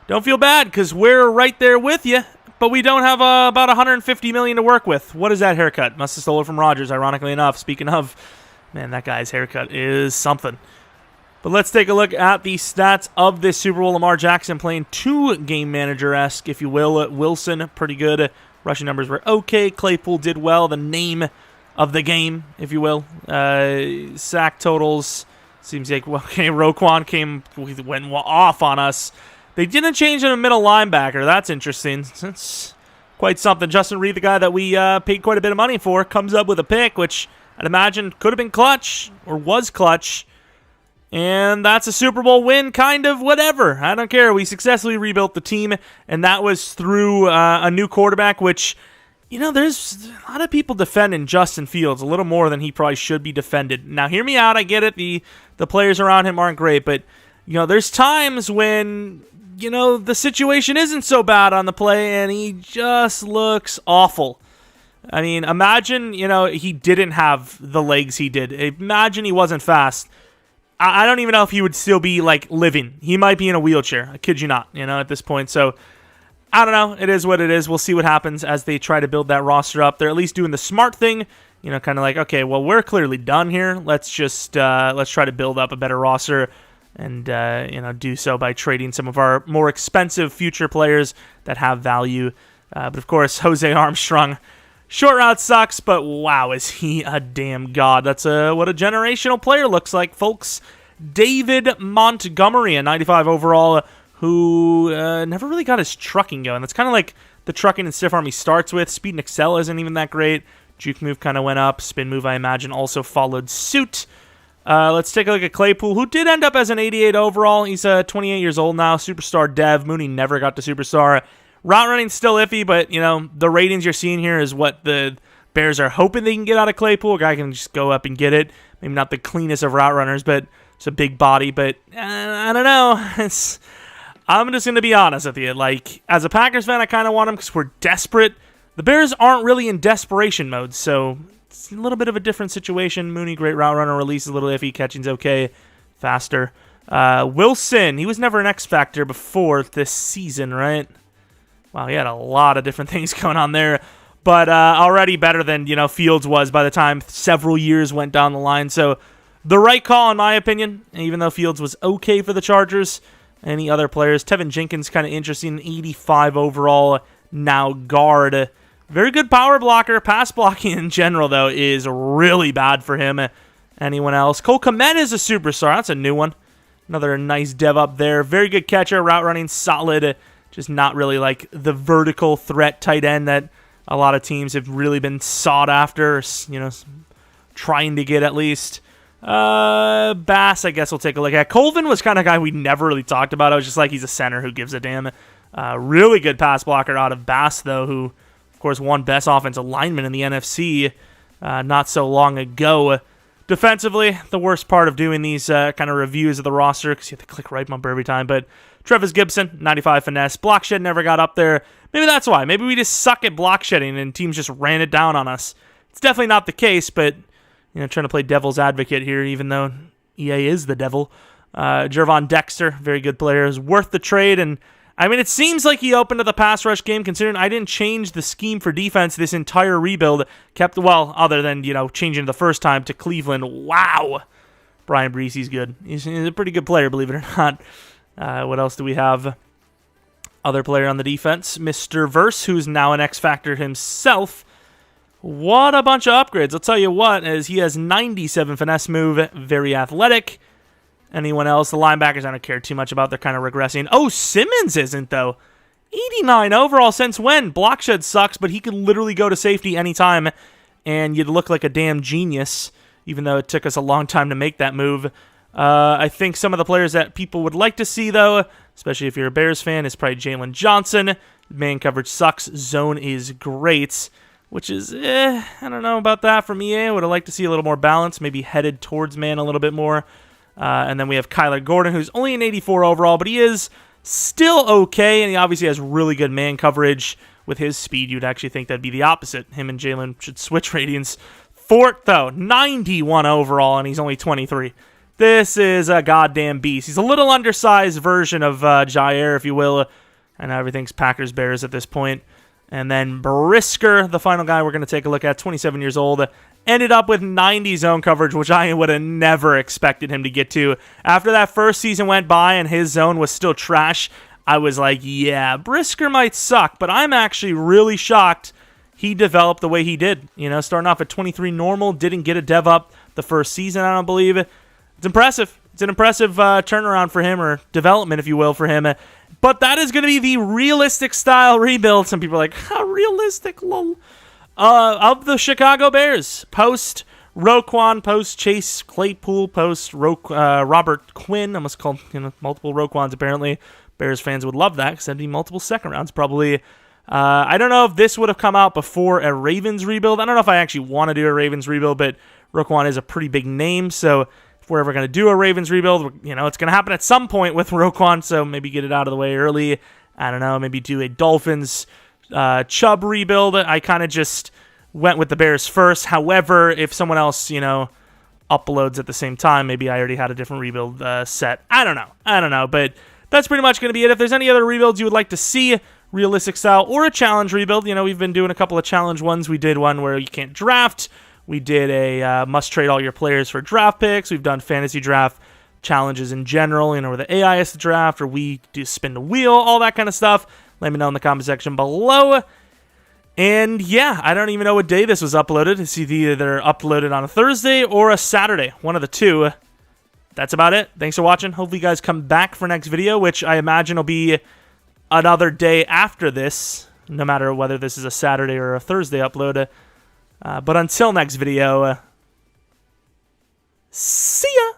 don't feel bad because we're right there with you, but we don't have about $150 million to work with. What is that haircut? Must have stolen it from Rodgers, ironically enough. Speaking of, man, that guy's haircut is something. But let's take a look at the stats of this Super Bowl. Lamar Jackson playing 2 game manager-esque, if you will. Wilson, pretty good. Rushing numbers were okay. Claypool did well. The name of the game, if you will. Sack totals, seems like, well, okay, Roquan went off on us. They didn't change in a middle linebacker. That's interesting. That's quite something. Justin Reed, the guy that we paid quite a bit of money for, comes up with a pick, which I'd imagine could have been clutch, or was clutch. And that's a Super Bowl win, kind of, whatever. I don't care. We successfully rebuilt the team, and that was through a new quarterback, which, you know, there's a lot of people defending Justin Fields a little more than he probably should be defended. Now, hear me out. I get it. The players around him aren't great, but, you know, there's times when, you know, the situation isn't so bad on the play, and he just looks awful. I mean, imagine, you know, he didn't have the legs he did. Imagine he wasn't fast. I don't even know if he would still be, like, living. He might be in a wheelchair. I kid you not, you know, at this point. So I don't know. It is what it is. We'll see what happens as they try to build that roster up. They're at least doing the smart thing, you know, kind of like, okay, well, we're clearly done here. Let's just let's try to build up a better roster and, you know, do so by trading some of our more expensive future players that have value. But, of course, Jose Armstrong, short route sucks, but wow, is he a damn god. That's what a generational player looks like, folks. David Montgomery, a 95 overall, who never really got his trucking going. That's kind of like the trucking and stiff arm he starts with. Speed and excel isn't even that great. Juke move kind of went up. Spin move, I imagine, also followed suit. Let's take a look at Claypool, who did end up as an 88 overall. He's 28 years old now. Superstar dev. Mooney never got to superstar. Route running's still iffy, but, you know, the ratings you're seeing here is what the Bears are hoping they can get out of Claypool. A guy can just go up and get it. Maybe not the cleanest of route runners, but it's a big body. But I don't know. I'm just going to be honest with you. Like, as a Packers fan, I kind of want him because we're desperate. The Bears aren't really in desperation mode, so it's a little bit of a different situation. Mooney, great route runner, release a little iffy, catching's okay, faster. Wilson, he was never an X factor before this season, right? Wow, he had a lot of different things going on there, but already better than, you know, Fields was by the time several years went down the line. So the right call in my opinion, even though Fields was okay for the Chargers. Any other players? Tevin Jenkins, kind of interesting, 85 overall, now guard. Very good power blocker. Pass blocking in general, though, is really bad for him. Anyone else? Cole Kmet is a superstar. That's a new one. Another nice dev up there. Very good catcher, route running, solid. Just not really like the vertical threat tight end that a lot of teams have really been sought after, you know, trying to get at least. Bass, I guess we'll take a look at. Colvin was kind of a guy we never really talked about. I was just like, he's a center, who gives a damn. Really good pass blocker out of Bass, though, who, of course, won best offensive lineman in the NFC not so long ago. Defensively, the worst part of doing these kind of reviews of the roster, because you have to click right bumper every time, but Travis Gibson, 95 finesse. Block shed never got up there. Maybe that's why. Maybe we just suck at block shedding and teams just ran it down on us. It's definitely not the case, but, you know, trying to play devil's advocate here, even though EA is the devil. Jervon Dexter, very good player, is worth the trade, and I mean, it seems like he opened to the pass rush game, considering I didn't change the scheme for defense this entire rebuild. Kept, well, other than, you know, changing the first time to Cleveland. Wow. Brian Brees, he's good. He's a pretty good player, believe it or not. What else do we have? Other player on the defense, Mr. Verse, who's now an X-Factor himself. What a bunch of upgrades. I'll tell you what, as he has 97 finesse move, very athletic. Anyone else? The linebackers, I don't care too much about. They're kind of regressing. Oh, Simmons isn't, though. 89 overall. Since when? Block shed sucks, but he can literally go to safety anytime, and you'd look like a damn genius, even though it took us a long time to make that move. I think some of the players that people would like to see, though, especially if you're a Bears fan, is probably Jalen Johnson. Man coverage sucks. Zone is great, which is, I don't know about that from EA. I would have liked to see a little more balance, maybe headed towards man a little bit more. And then we have Kyler Gordon, who's only an 84 overall, but he is still okay, and he obviously has really good man coverage. With his speed, you'd actually think that'd be the opposite. Him and Jalen should switch ratings. Fort, though, 91 overall, and he's only 23. This is a goddamn beast. He's a little undersized version of Jair, if you will, and everything's Packers-Bears at this point. And then Brisker, the final guy we're going to take a look at, 27 years old, ended up with 90 zone coverage, which I would have never expected him to get to. After that first season went by and his zone was still trash, I was like, yeah, Brisker might suck, but I'm actually really shocked he developed the way he did. You know, starting off at 23 normal, didn't get a dev up the first season, I don't believe. It's impressive. It's an impressive turnaround for him, or development, if you will, for him. But that is going to be the realistic style rebuild. Some people are like, how realistic, lol. Of the Chicago Bears, post Roquan, post Chase Claypool, post Robert Quinn. I must call multiple Roquans apparently. Bears fans would love that because that'd be multiple second rounds probably. I don't know if this would have come out before a Ravens rebuild. I don't know if I actually want to do a Ravens rebuild, but Roquan is a pretty big name, so if we're ever going to do a Ravens rebuild, it's going to happen at some point with Roquan, so maybe get it out of the way early. I don't know, maybe do a Dolphins Chubb rebuild. I kind of just went with the Bears first. However, if someone else, uploads at the same time, maybe I already had a different rebuild set. I don't know, but that's pretty much going to be it. If there's any other rebuilds you would like to see, realistic style or a challenge rebuild, we've been doing a couple of challenge ones. We did one where you can't draft. We did a must trade all your players for draft picks. We've done fantasy draft challenges in general, where the AI is the draft, or we do spin the wheel, all that kind of stuff. Let me know in the comment section below. And yeah, I don't even know what day this was uploaded. It's either uploaded on a Thursday or a Saturday, one of the two. That's about it. Thanks for watching. Hopefully you guys come back for next video, which I imagine will be another day after this, no matter whether this is a Saturday or a Thursday upload. But until next video, see ya!